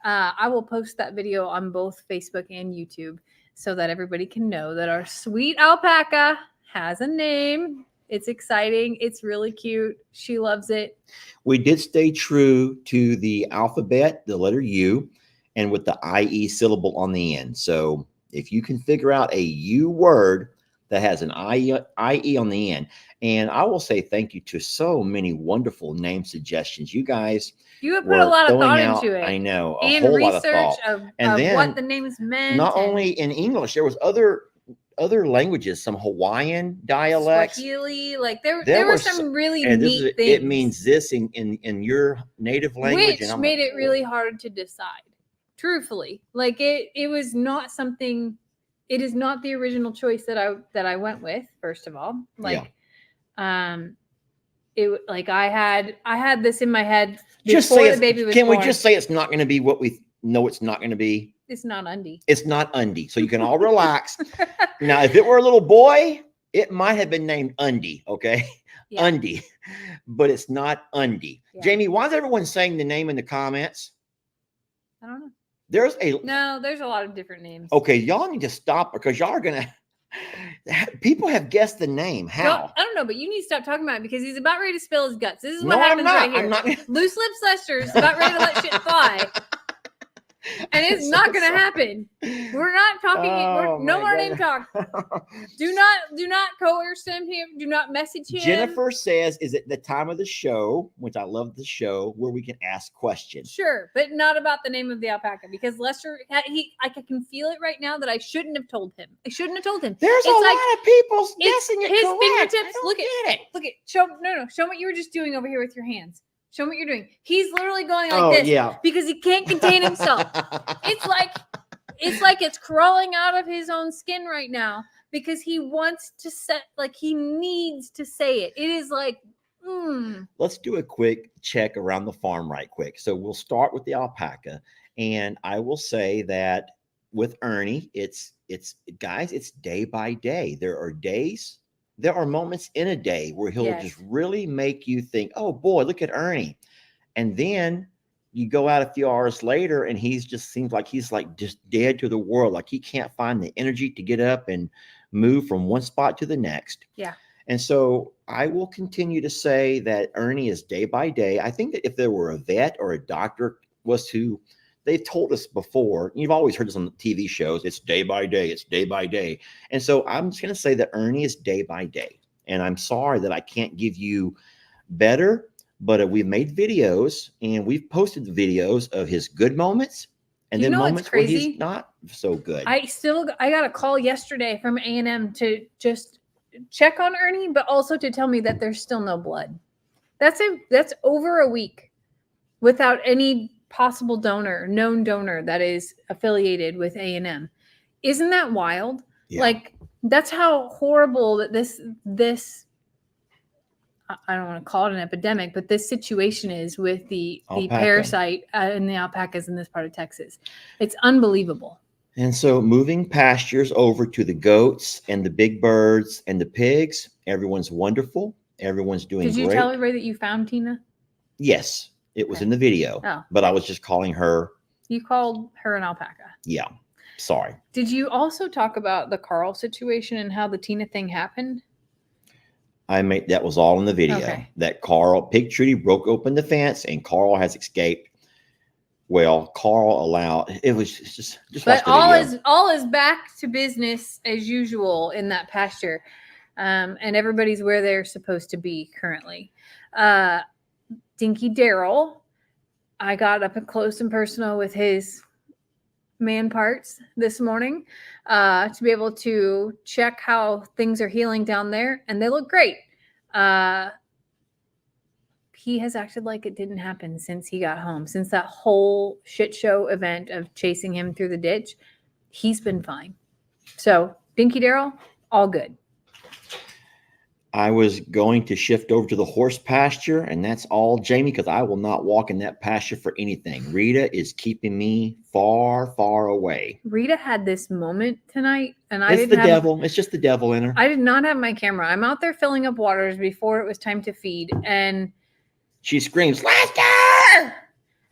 I will post that video on both Facebook and YouTube so that everybody can know that our sweet alpaca has a name. It's exciting. It's really cute. She loves it. We did stay true to the alphabet, the letter U, and with the IE syllable on the end. So if you can figure out a U word that has an IE on the end, and I will say thank you to so many wonderful name suggestions. You guys, you have put a lot of thought into it. I know, and whole research lot of, then, what the names meant. Not only in English, there was other languages, some Hawaiian dialects, Swahili, like there were some really neat things. It means this in your native language, which made it really hard to decide. Truthfully, like it was not something. It is not the original choice that I went with. First of all, it like I had this in my head before the baby was born. Can we just say it's not going to be what we know it's not going to be? It's not Undy. It's not Undy. So you can all relax. Now, if it were a little boy, it might have been named Undy. Okay, yeah. Undy, but it's not Undy. Yeah. Jamie, why is everyone saying the name in the comments? I don't know. There's a lot of different names. Okay, y'all need to stop, because y'all are gonna. People have guessed the name. How? Well, I don't know, but you need to stop talking about it, because he's about ready to spill his guts. This is what happens right here. Loose Lips Lester is about ready to let shit fly. And it's not going to happen. We're not talking. No more name talk. Do not coerce him. Do not message him. Jennifer says, "Is it the time of the show?" Which I love the show where we can ask questions. Sure, but not about the name of the alpaca, because Lester, I can feel it right now that I shouldn't have told him. I shouldn't have told him. There's a lot of people guessing it. His correct. fingertips. Look at. Show what you were just doing over here with your hands. Show me what you're doing. He's literally going like this because he can't contain himself. It's like it's crawling out of his own skin right now, because he wants to he needs to say it. It is like, Let's do a quick check around the farm right quick. So we'll start with the alpaca, and I will say that with Ernie, it's guys, it's day by day. There are moments in a day where he'll just really make you think, oh boy, look at Ernie. And then you go out a few hours later and seems like he's just dead to the world. Like he can't find the energy to get up and move from one spot to the next. Yeah. And so I will continue to say that Ernie is day by day. I think that if there were a vet or a doctor they've told us before, you've always heard this on the TV shows, it's day by day, it's day by day. And so I'm just going to say that Ernie is day by day. And I'm sorry that I can't give you better, but we've made videos and we've posted the videos of his good moments and then moments where he's not so good. I got a call yesterday from A&M to just check on Ernie, but also to tell me that there's still no blood. That's over a week without any possible known donor that is affiliated with A&M. Isn't that wild? Yeah. Like, that's how horrible that this I don't want to call it an epidemic, but this situation is with the parasite in the alpacas in this part of Texas. It's unbelievable. And so moving pastures over to the goats and the big birds and the pigs, everyone's wonderful. Everyone's doing great. Did you tell everybody that you found Tina? Yes. It was in the video, but I was just calling her. You called her an alpaca. Yeah. Sorry. Did you also talk about the Carl situation and how the Tina thing happened? That was all in the video. Okay. That Pig Trudy broke open the fence and Carl has escaped. Well, Carl allowed, it was just but all is back to business as usual in that pasture. And everybody's where they're supposed to be currently. Dinky Daryl, I got up close and personal with his man parts this morning to be able to check how things are healing down there, and they look great. He has acted like it didn't happen since he got home, since that whole shit show event of chasing him through the ditch. He's been fine. So, Dinky Daryl, all good. I was going to shift over to the horse pasture, and that's all, Jamie, because I will not walk in that pasture for anything. Rita is keeping me far, far away. Rita had this moment tonight, and It's the devil. It's just the devil in her. I did not have my camera. I'm out there filling up waters before it was time to feed, and she screams, "Lester!"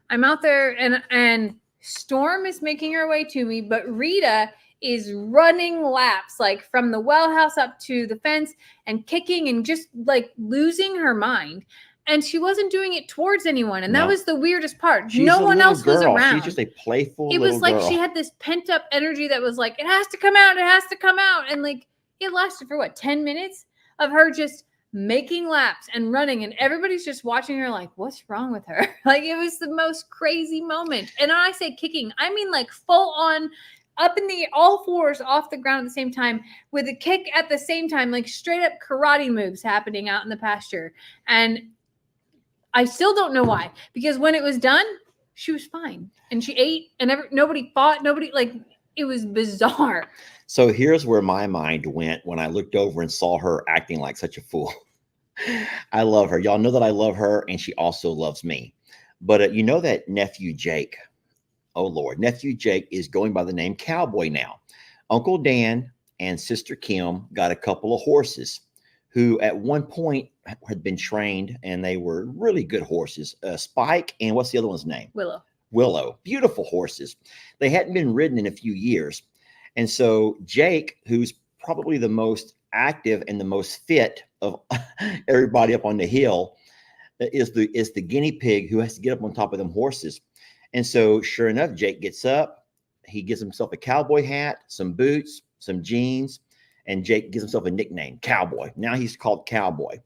I'm out there, and Storm is making her way to me, but Rita is running laps, like from the well house up to the fence and kicking and just like losing her mind. And she wasn't doing it towards anyone. And that was the weirdest part. No one else was around. She's just a playful It was like she had this pent up energy that was like, it has to come out. It has to come out. And like, it lasted for 10 minutes of her just making laps and running. And everybody's just watching her like, what's wrong with her? Like, it was the most crazy moment. And when I say kicking, I mean like full on up in the all fours off the ground at the same time with a kick at the same time, like straight up karate moves happening out in the pasture. And I still don't know why, because when it was done, she was fine and she ate and nobody fought. Nobody, like, it was bizarre. So here's where my mind went when I looked over and saw her acting like such a fool. I love her. Y'all know that I love her, and she also loves me. But you know that nephew Jake, oh Lord, nephew Jake is going by the name Cowboy now. Uncle Dan and Sister Kim got a couple of horses who at one point had been trained, and they were really good horses. Spike and what's the other one's name? Willow. Beautiful horses. They hadn't been ridden in a few years. And so Jake, who's probably the most active and the most fit of everybody up on the hill, is the guinea pig who has to get up on top of them horses. And so sure enough, Jake gets up, he gives himself a cowboy hat, some boots, some jeans, and Jake gives himself a nickname, Cowboy. Now he's called Cowboy.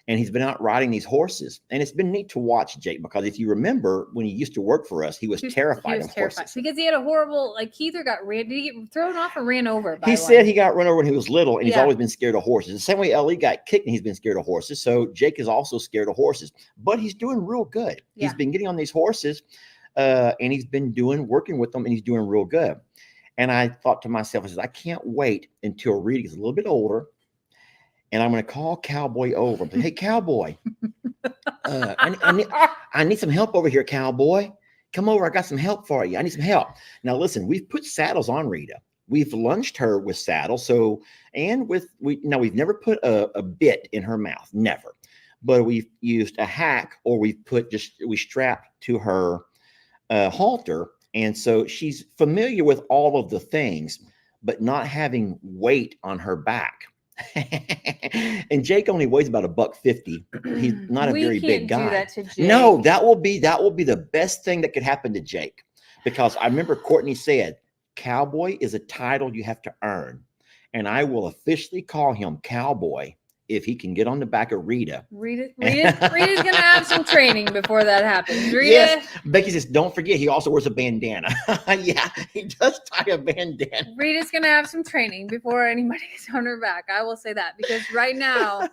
And he's been out riding these horses. And it's been neat to watch Jake, because if you remember when he used to work for us, he was terrified of horses. Because he had a horrible, like, he either did he get thrown off or ran over? He said he got run over when he was little, and he's always been scared of horses. The same way Ellie got kicked and he's been scared of horses. So Jake is also scared of horses, but he's doing real good. Yeah. He's been getting on these horses and he's been working with them, and he's doing real good. And I thought to myself, I can't wait until Rita gets a little bit older, and I'm going to call Cowboy over and say, hey, Cowboy, I need some help over here, Cowboy. Come over. I got some help for you. I need some help. Now, listen, we've put saddles on Rita. We've lunged her with saddles. We've never put a bit in her mouth, never. But we've used a hack, or we strapped to her halter. And so she's familiar with all of the things, but not having weight on her back. And Jake only weighs about $150. He's not a very big guy. Do that to Jake. No, that will be the best thing that could happen to Jake, because I remember Courtney said, Cowboy is a title you have to earn, and I will officially call him Cowboy if he can get on the back of Rita. Rita's gonna have some training before that happens. Rita. Yes, Becky says, don't forget, he also wears a bandana. Yeah, he does tie a bandana. Rita's gonna have some training before anybody gets on her back. I will say that, because right now,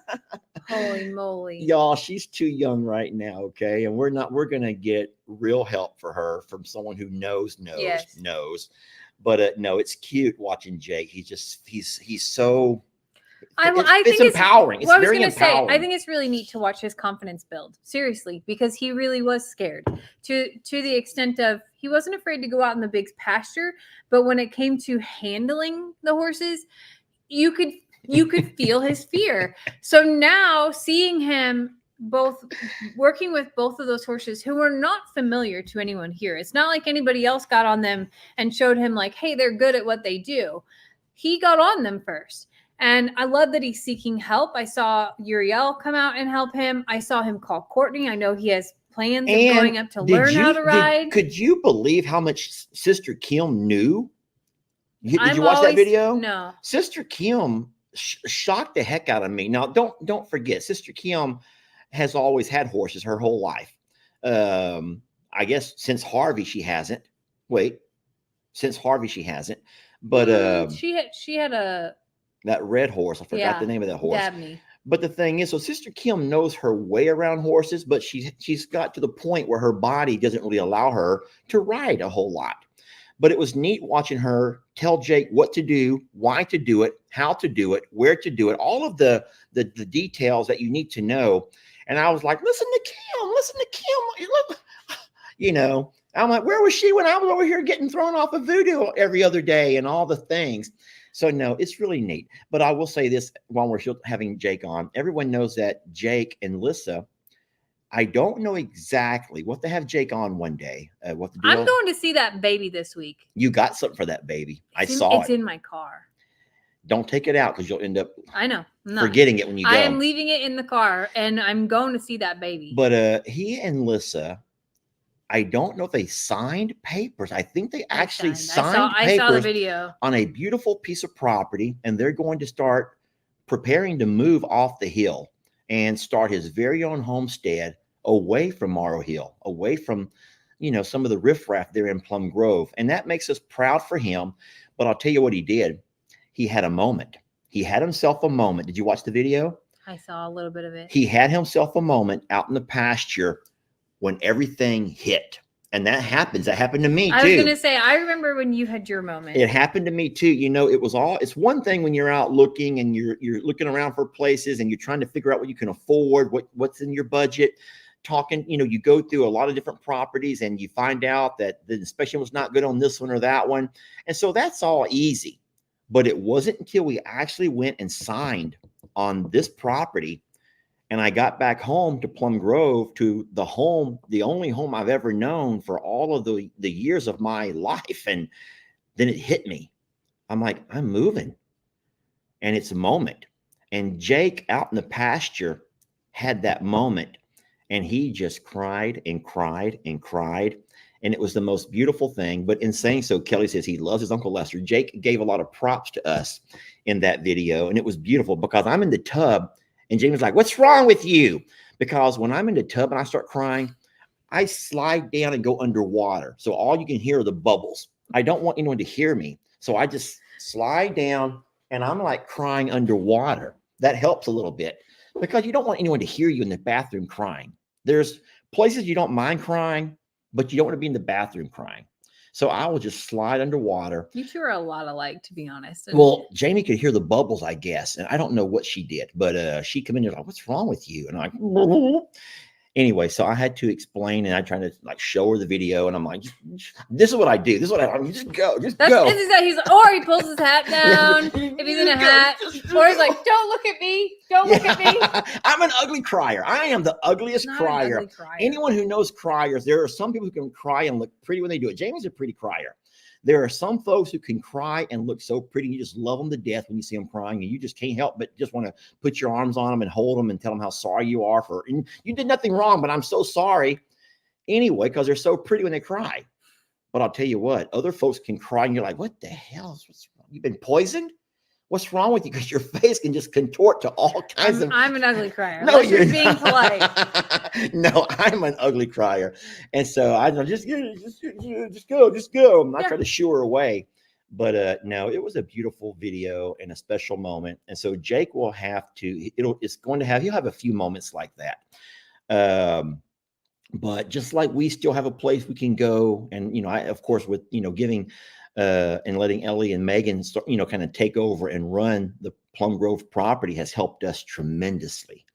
holy moly, y'all, she's too young right now. Okay, and we're gonna get real help for her from someone who knows. But no, it's cute watching Jake. He's so. It's empowering. It's very empowering. I think it's really neat to watch his confidence build. Seriously, because he really was scared to the extent of he wasn't afraid to go out in the big pasture, but when it came to handling the horses, you could feel his fear. So now seeing him both working with both of those horses who are not familiar to anyone here. It's not like anybody else got on them and showed him like, hey, they're good at what they do. He got on them first. And I love that he's seeking help. I saw Uriel come out and help him. I saw him call Courtney. I know he has plans of going up to learn how to ride. Could you believe how much Sister Kim knew? Did you watch that video? No. Sister Kim shocked the heck out of me. Now, don't forget, Sister Kim has always had horses her whole life. I guess since Harvey, she hasn't. Wait, since Harvey, she hasn't. But she had a that red horse, I forgot the name of that horse. Dabney. But the thing is, so Sister Kim knows her way around horses, but she's got to the point where her body doesn't really allow her to ride a whole lot. But it was neat watching her tell Jake what to do, why to do it, how to do it, where to do it, all of the details that you need to know. And I was like, listen to Kim. Look, you know, I'm like, where was she when I was over here getting thrown off of voodoo every other day and all the things? So no, it's really neat. But I will say this while we're having Jake on, everyone knows that Jake and Lissa, I don't know exactly what to have Jake on one day. What the deal. I'm going to see that baby this week. You got something for that baby. It's in my car. Don't take it out because you'll end up forgetting it when you go. I am leaving it in the car and I'm going to see that baby. But he and Lissa, I don't know if they signed papers. I think they actually signed papers. I saw the video on a beautiful piece of property, and they're going to start preparing to move off the hill and start his very own homestead away from Morrow Hill, away from, some of the riffraff there in Plum Grove. And that makes us proud for him. But I'll tell you what he did. He had a moment. He had himself a moment. Did you watch the video? I saw a little bit of it. He had himself a moment out in the pasture when everything hit. And that happens. That happened to me too. I was going to say, I remember when you had your moment. It happened to me too. It's one thing when you're out looking and you're looking around for places and you're trying to figure out what you can afford, what's in your budget, talking, you go through a lot of different properties and you find out that the inspection was not good on this one or that one. And so that's all easy. But it wasn't until we actually went and signed on this property and I got back home to Plum Grove, to the only home I've ever known for all of the years of my life. And then it hit me. I'm like, I'm moving. And it's a moment. And Jake out in the pasture had that moment. And he just cried and cried and cried. And it was the most beautiful thing. But in saying so, Kelly says he loves his Uncle Lester. Jake gave a lot of props to us in that video. And it was beautiful because I'm in the tub. And Jamie's like, what's wrong with you? Because when I'm in the tub and I start crying, I slide down and go underwater. So all you can hear are the bubbles. I don't want anyone to hear me. So I just slide down and I'm like crying underwater. That helps a little bit because you don't want anyone to hear you in the bathroom crying. There's places you don't mind crying, but you don't want to be in the bathroom crying. So I will just slide underwater. You two are a lot alike, to be honest. Well, Jamie could hear the bubbles, I guess. And I don't know what she did, but she come in there like, what's wrong with you? And I'm like, anyway, so I had to explain and I tried to show her the video. And I'm like, this is what I do. This is what I just go. He's or he pulls his hat down if he's in a hat. Or he's like, don't look at me. Don't look at me. I'm an ugly crier. I am the ugliest crier. Anyone who knows criers, there are some people who can cry and look pretty when they do it. Jamie's a pretty crier. There are some folks who can cry and look so pretty. You just love them to death when you see them crying, and you just can't help but just want to put your arms on them and hold them and tell them how sorry you are and you did nothing wrong, but I'm so sorry anyway, because they're so pretty when they cry. But I'll tell you what, other folks can cry and you're like, what the hell? You've been poisoned? What's wrong with you? Because your face can just contort to all kinds of. I'm an ugly crier. No, you're being polite. No, I'm an ugly crier, and so I don't just go. I'm not trying to shoo her away, but no, it was a beautiful video and a special moment. And so Jake will have to. He'll have a few moments like that. But just like we still have a place we can go, and I of course with giving. And letting Ellie and Megan start, kind of take over and run the Plum Grove property has helped us tremendously.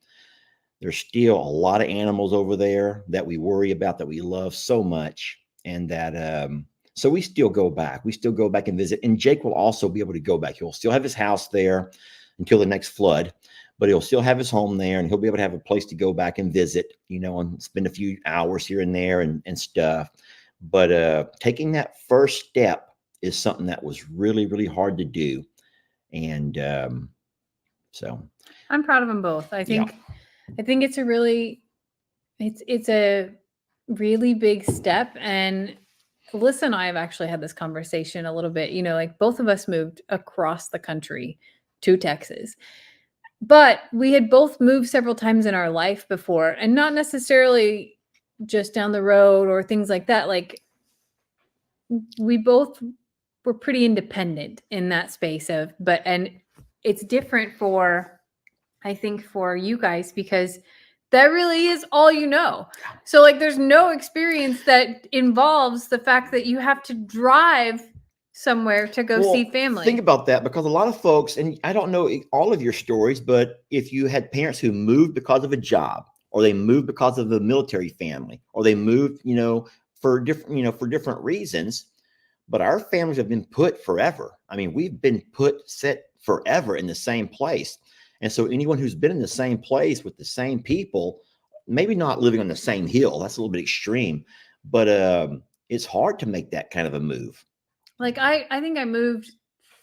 There's still a lot of animals over there that we worry about, that we love so much. And that, so we still go back. We still go back and visit. And Jake will also be able to go back. He'll still have his house there until the next flood, but he'll still have his home there, and he'll be able to have a place to go back and visit, and spend a few hours here and there and stuff. But taking that first step is something that was really, really hard to do. And so I'm proud of them both. I think it's a really big step. And Alyssa and I have actually had this conversation a little bit, like both of us moved across the country to Texas. But we had both moved several times in our life before, and not necessarily just down the road or things like that. Like, we both were pretty independent in that space of, and it's different for, I think, for you guys, because that really is all you know. So like there's no experience that involves the fact that you have to drive somewhere to go see family. Think about that, because a lot of folks, and I don't know all of your stories, but if you had parents who moved because of a job, or they moved because of a military family, or they moved, for different reasons, but our families have been put forever. I mean, we've been set forever in the same place. And so anyone who's been in the same place with the same people, maybe not living on the same hill, that's a little bit extreme, but it's hard to make that kind of a move. Like I think I moved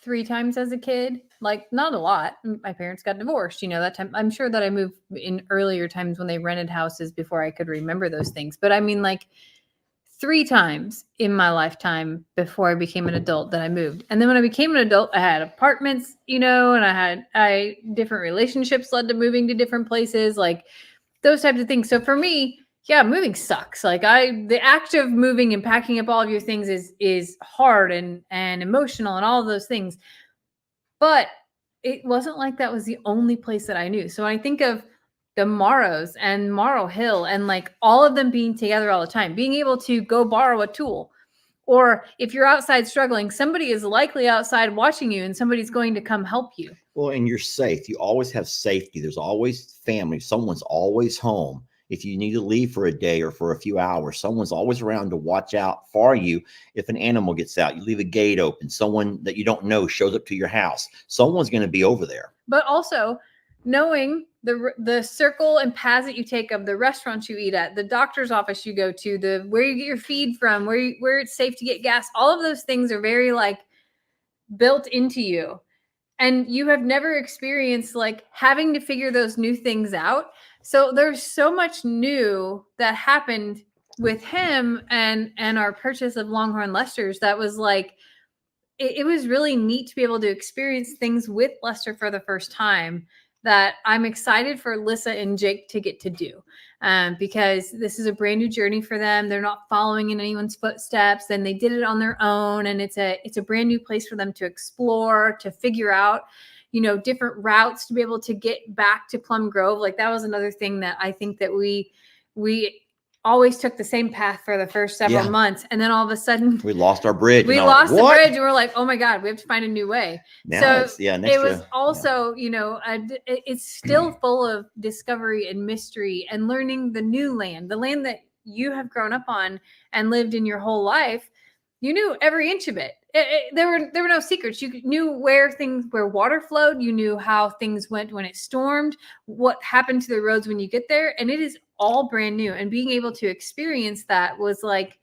3 times as a kid, like not a lot. My parents got divorced, that time. I'm sure that I moved in earlier times when they rented houses before I could remember those things. But I mean, like 3 times in my lifetime before I became an adult that I moved. And then when I became an adult, I had apartments, and I different relationships led to moving to different places, like those types of things. So for me, yeah, moving sucks. Like the act of moving and packing up all of your things is hard and emotional and all of those things. But it wasn't like that was the only place that I knew. So I think of the Morrows and Morrow Hill and like all of them being together all the time, being able to go borrow a tool. Or if you're outside struggling, somebody is likely outside watching you and somebody's going to come help you. Well, and you're safe. You always have safety. There's always family. Someone's always home. If you need to leave for a day or for a few hours, someone's always around to watch out for you. If an animal gets out, you leave a gate open, someone that you don't know shows up to your house, someone's going to be over there. But also knowing the circle and paths that you take of the restaurants you eat at, the doctor's office you go to, the where you get your feed from, where it's safe to get gas, all of those things are very like built into you. And you have never experienced like having to figure those new things out. So there's so much new that happened with him and our purchase of Longhorn Lester's that was like, it was really neat to be able to experience things with Lester for the first time that I'm excited for Lissa and Jake to get to do, because this is a brand new journey for them. They're not following in anyone's footsteps, and they did it on their own. And it's a brand new place for them to explore, to figure out, different routes to be able to get back to Plum Grove. Like that was another thing that I think that we always took the same path for the first several months. And then all of a sudden we lost our bridge. We lost the bridge and we're like, oh my God, we have to find a new way. Now so it was also, it's still full of discovery and mystery and learning the new land, the land that you have grown up on and lived in your whole life. You knew every inch of it. There were no secrets. You knew where water flowed. You knew how things went when it stormed, what happened to the roads when you get there. And it is all brand new. And being able to experience that was like,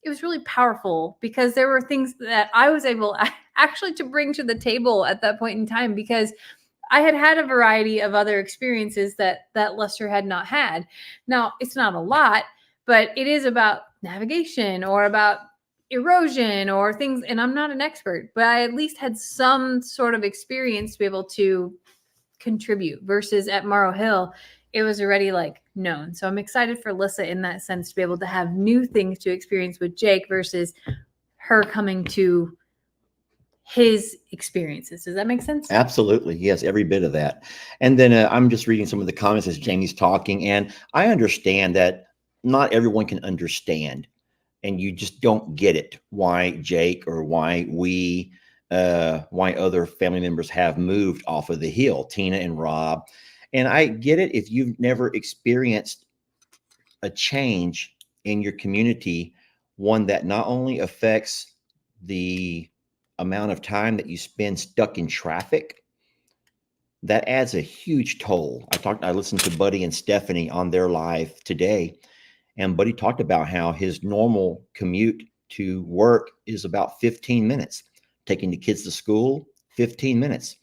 it was really powerful because there were things that I was able actually to bring to the table at that point in time, because I had a variety of other experiences that Lester had not had. Now, it's not a lot, but it is about navigation or about erosion or things. And I'm not an expert, but I at least had some sort of experience to be able to contribute, versus at Morrow Hill, it was already like known. So I'm excited for Lissa in that sense to be able to have new things to experience with Jake versus her coming to his experiences. Does that make sense? Absolutely. Yes, every bit of that. And then I'm just reading some of the comments as Jamie's talking, and I understand that not everyone can understand, and you just don't get it, why Jake or why other family members have moved off of the hill, Tina and Rob. And I get it if you've never experienced a change in your community, one that not only affects the amount of time that you spend stuck in traffic, that adds a huge toll. I listened to Buddy and Stephanie on their live today, and Buddy talked about how his normal commute to work is about 15 minutes. Taking the kids to school, 15 minutes.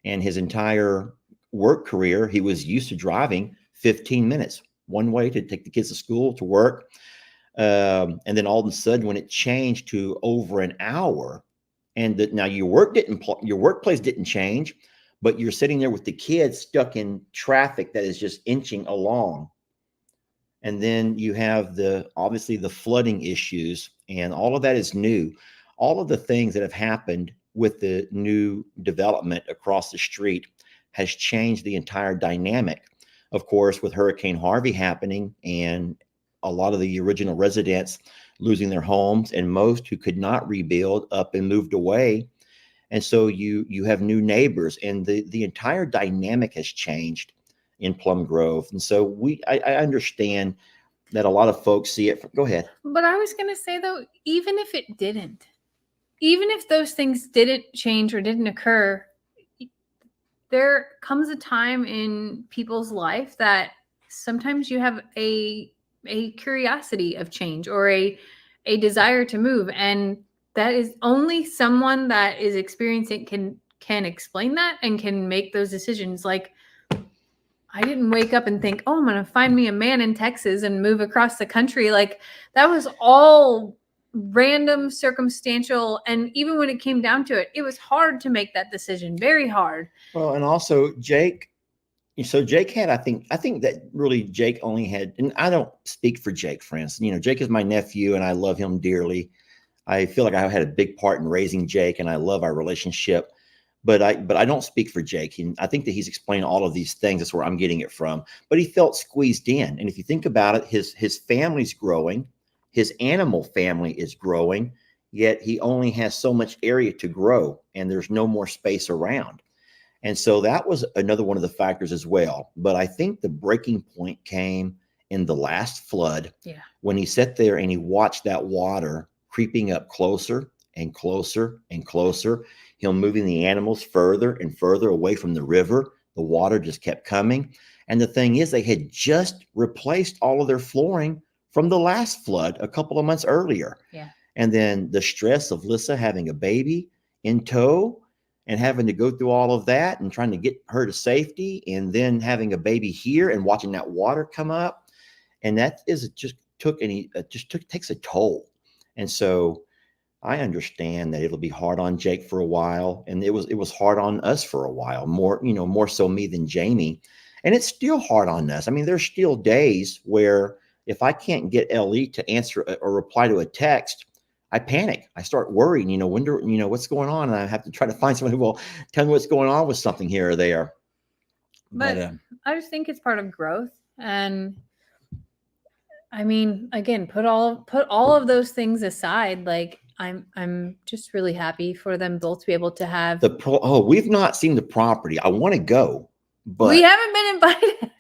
And his entire work career, he was used to driving 15 minutes one way to take the kids to school, to work. And then all of a sudden, when it changed to over an hour, and now your workplace didn't change, but you're sitting there with the kids stuck in traffic that is just inching along. And then you have obviously the flooding issues, and all of that is new. All of the things that have happened with the new development across the street has changed the entire dynamic. Of course, with Hurricane Harvey happening and a lot of the original residents losing their homes, and most who could not rebuild up and moved away. And so you have new neighbors, and the entire dynamic has changed in Plum Grove. And so I understand that a lot of folks see it. Go ahead. But I was going to say, though, even if it didn't, even if those things didn't change or didn't occur, there comes a time in people's life that sometimes you have a curiosity of change or a desire to move, and that is only someone that is experiencing can explain that and can make those decisions. Like, I didn't wake up and think, oh, I'm going to find me a man in Texas and move across the country. Like, that was all random, circumstantial. And even when it came down to it, it was hard to make that decision, very hard. Well, and also Jake. So Jake had, I think that really Jake only had, and I don't speak for Jake, friends. Jake is my nephew and I love him dearly. I feel like I had a big part in raising Jake and I love our relationship. But I don't speak for Jake. I think that he's explained all of these things. That's where I'm getting it from. But he felt squeezed in. And if you think about it, his family's growing. His animal family is growing. Yet he only has so much area to grow. And there's no more space around. And so that was another one of the factors as well. But I think the breaking point came in the last flood. Yeah. When he sat there and he watched that water creeping up closer and closer and closer. Him moving the animals further and further away from the river. The water just kept coming. And the thing is, they had just replaced all of their flooring from the last flood a couple of months earlier. Yeah. And then the stress of Lissa having a baby in tow and having to go through all of that and trying to get her to safety, and then having a baby here and watching that water come up. And that takes a toll. And so I understand that it'll be hard on Jake for a while, and it was hard on us for a while, more so me than Jamie, and it's still hard on us. I mean, there's still days where if I can't get LE to answer or reply to a text, I panic. I start worrying. What's going on, and I have to try to find someone who will tell me what's going on with something here or there. But I just think it's part of growth, and I mean, again, put all of those things aside, like. I'm just really happy for them both to be able to have we've not seen the property. I want to go, but we haven't been invited.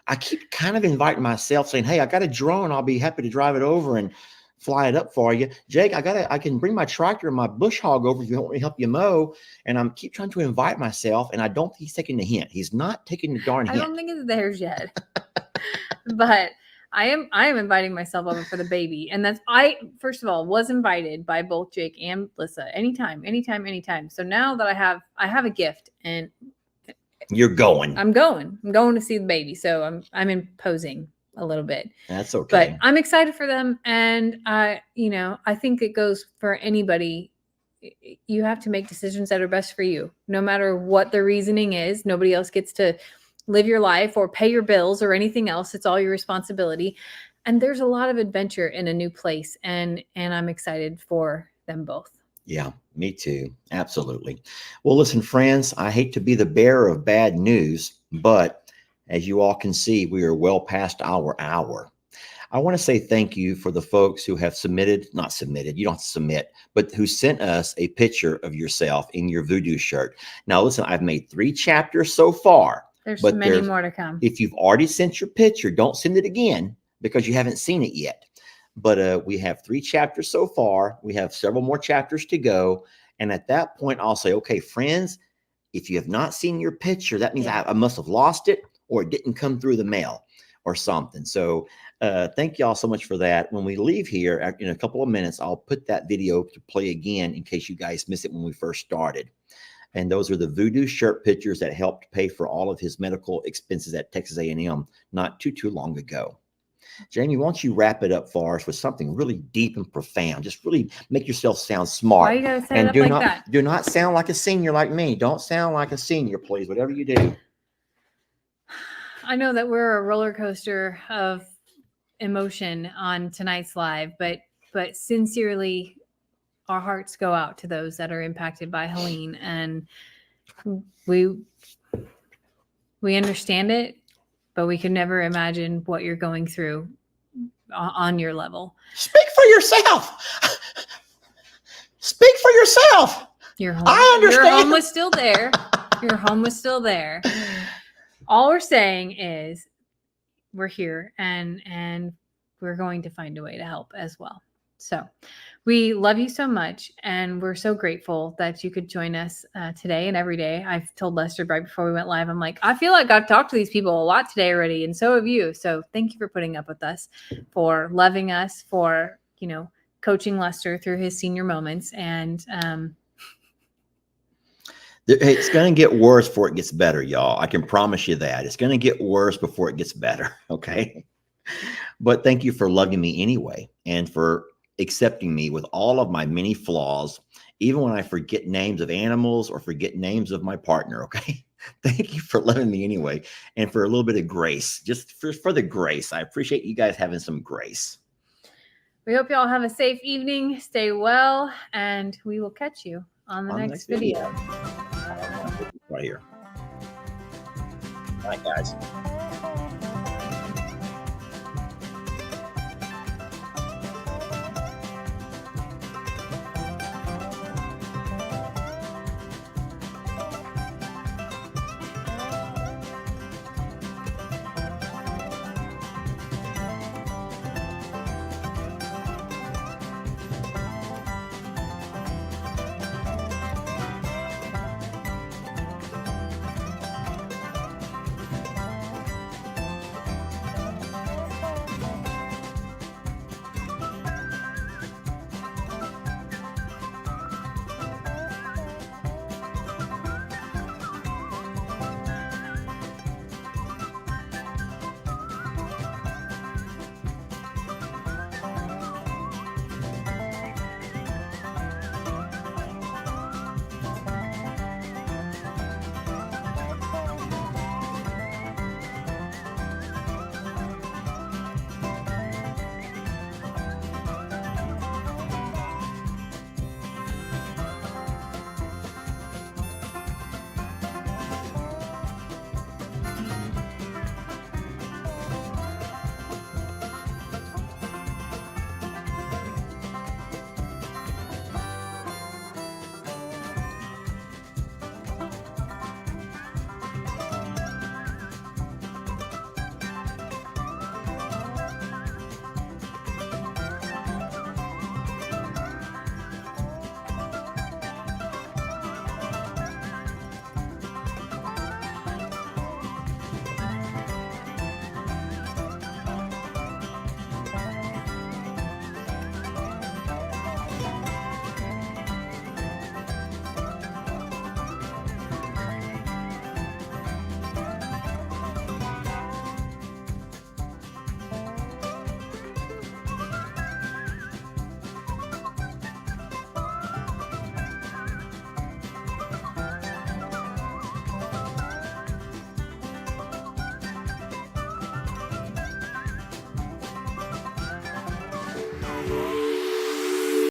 I keep kind of inviting myself, saying, hey, I got a drone. I'll be happy to drive it over and fly it up for you. Jake, I can bring my tractor and my bush hog over if you want me to help you mow. And I'm keep trying to invite myself, and I don't think he's taking the hint. He's not taking the darn hint. I don't think it's theirs yet. But I am inviting myself over for the baby. And I first of all was invited by both Jake and Lissa anytime. So now that I have a gift, and you're going. I'm going to see the baby. So I'm imposing a little bit. That's okay. But I'm excited for them. And I think it goes for anybody. You have to make decisions that are best for you, no matter what the reasoning is. Nobody else gets to live your life or pay your bills or anything else. It's all your responsibility. And there's a lot of adventure in a new place. And I'm excited for them both. Yeah, me too. Absolutely. Well, listen, friends, I hate to be the bearer of bad news, but as you all can see, we are well past our hour. I want to say thank you for the folks who have not submitted, you don't have to submit, but who sent us a picture of yourself in your voodoo shirt. Now, listen, I've made 3 chapters so far. There's many more to come. If you've already sent your picture, don't send it again because you haven't seen it yet. But we have 3 chapters so far. We have several more chapters to go. And at that point, I'll say, okay, friends, if you have not seen your picture, that means I must have lost it, or it didn't come through the mail or something. So thank you all so much for that. When we leave here in a couple of minutes, I'll put that video to play again in case you guys missed it when we first started. And those are the voodoo shirt pictures that helped pay for all of his medical expenses at Texas A&M not too long ago. Jamie, why don't you wrap it up for us with something really deep and profound? Just really make yourself sound Why smart, you gotta set it and up like that? do not sound like a senior like me. Don't sound like a senior, please. Whatever you do. I know that we're a roller coaster of emotion on tonight's live, but sincerely, our hearts go out to those that are impacted by Helene, and we understand it, but we could never imagine what you're going through on your level. Speak for yourself. Speak for yourself. Your home, I understand. Your home was still there. Your home was still there. All we're saying is we're here, and we're going to find a way to help as well. So we love you so much, and we're so grateful that you could join us today and every day. I've told Lester right before we went live, I'm like, I feel like I've talked to these people a lot today already, and so have you. So thank you for putting up with us, for loving us, for, coaching Lester through his senior moments. And it's going to get worse before it gets better, y'all. I can promise you that. It's going to get worse before it gets better, okay? But thank you for loving me anyway, and for accepting me with all of my many flaws, even when I forget names of animals or forget names of my partner, okay? Thank you for loving me anyway, and for a little bit of grace, just for the grace. I appreciate you guys having some grace. We hope you all have a safe evening. Stay well, and we will catch you on the next video. Right here. All right, guys.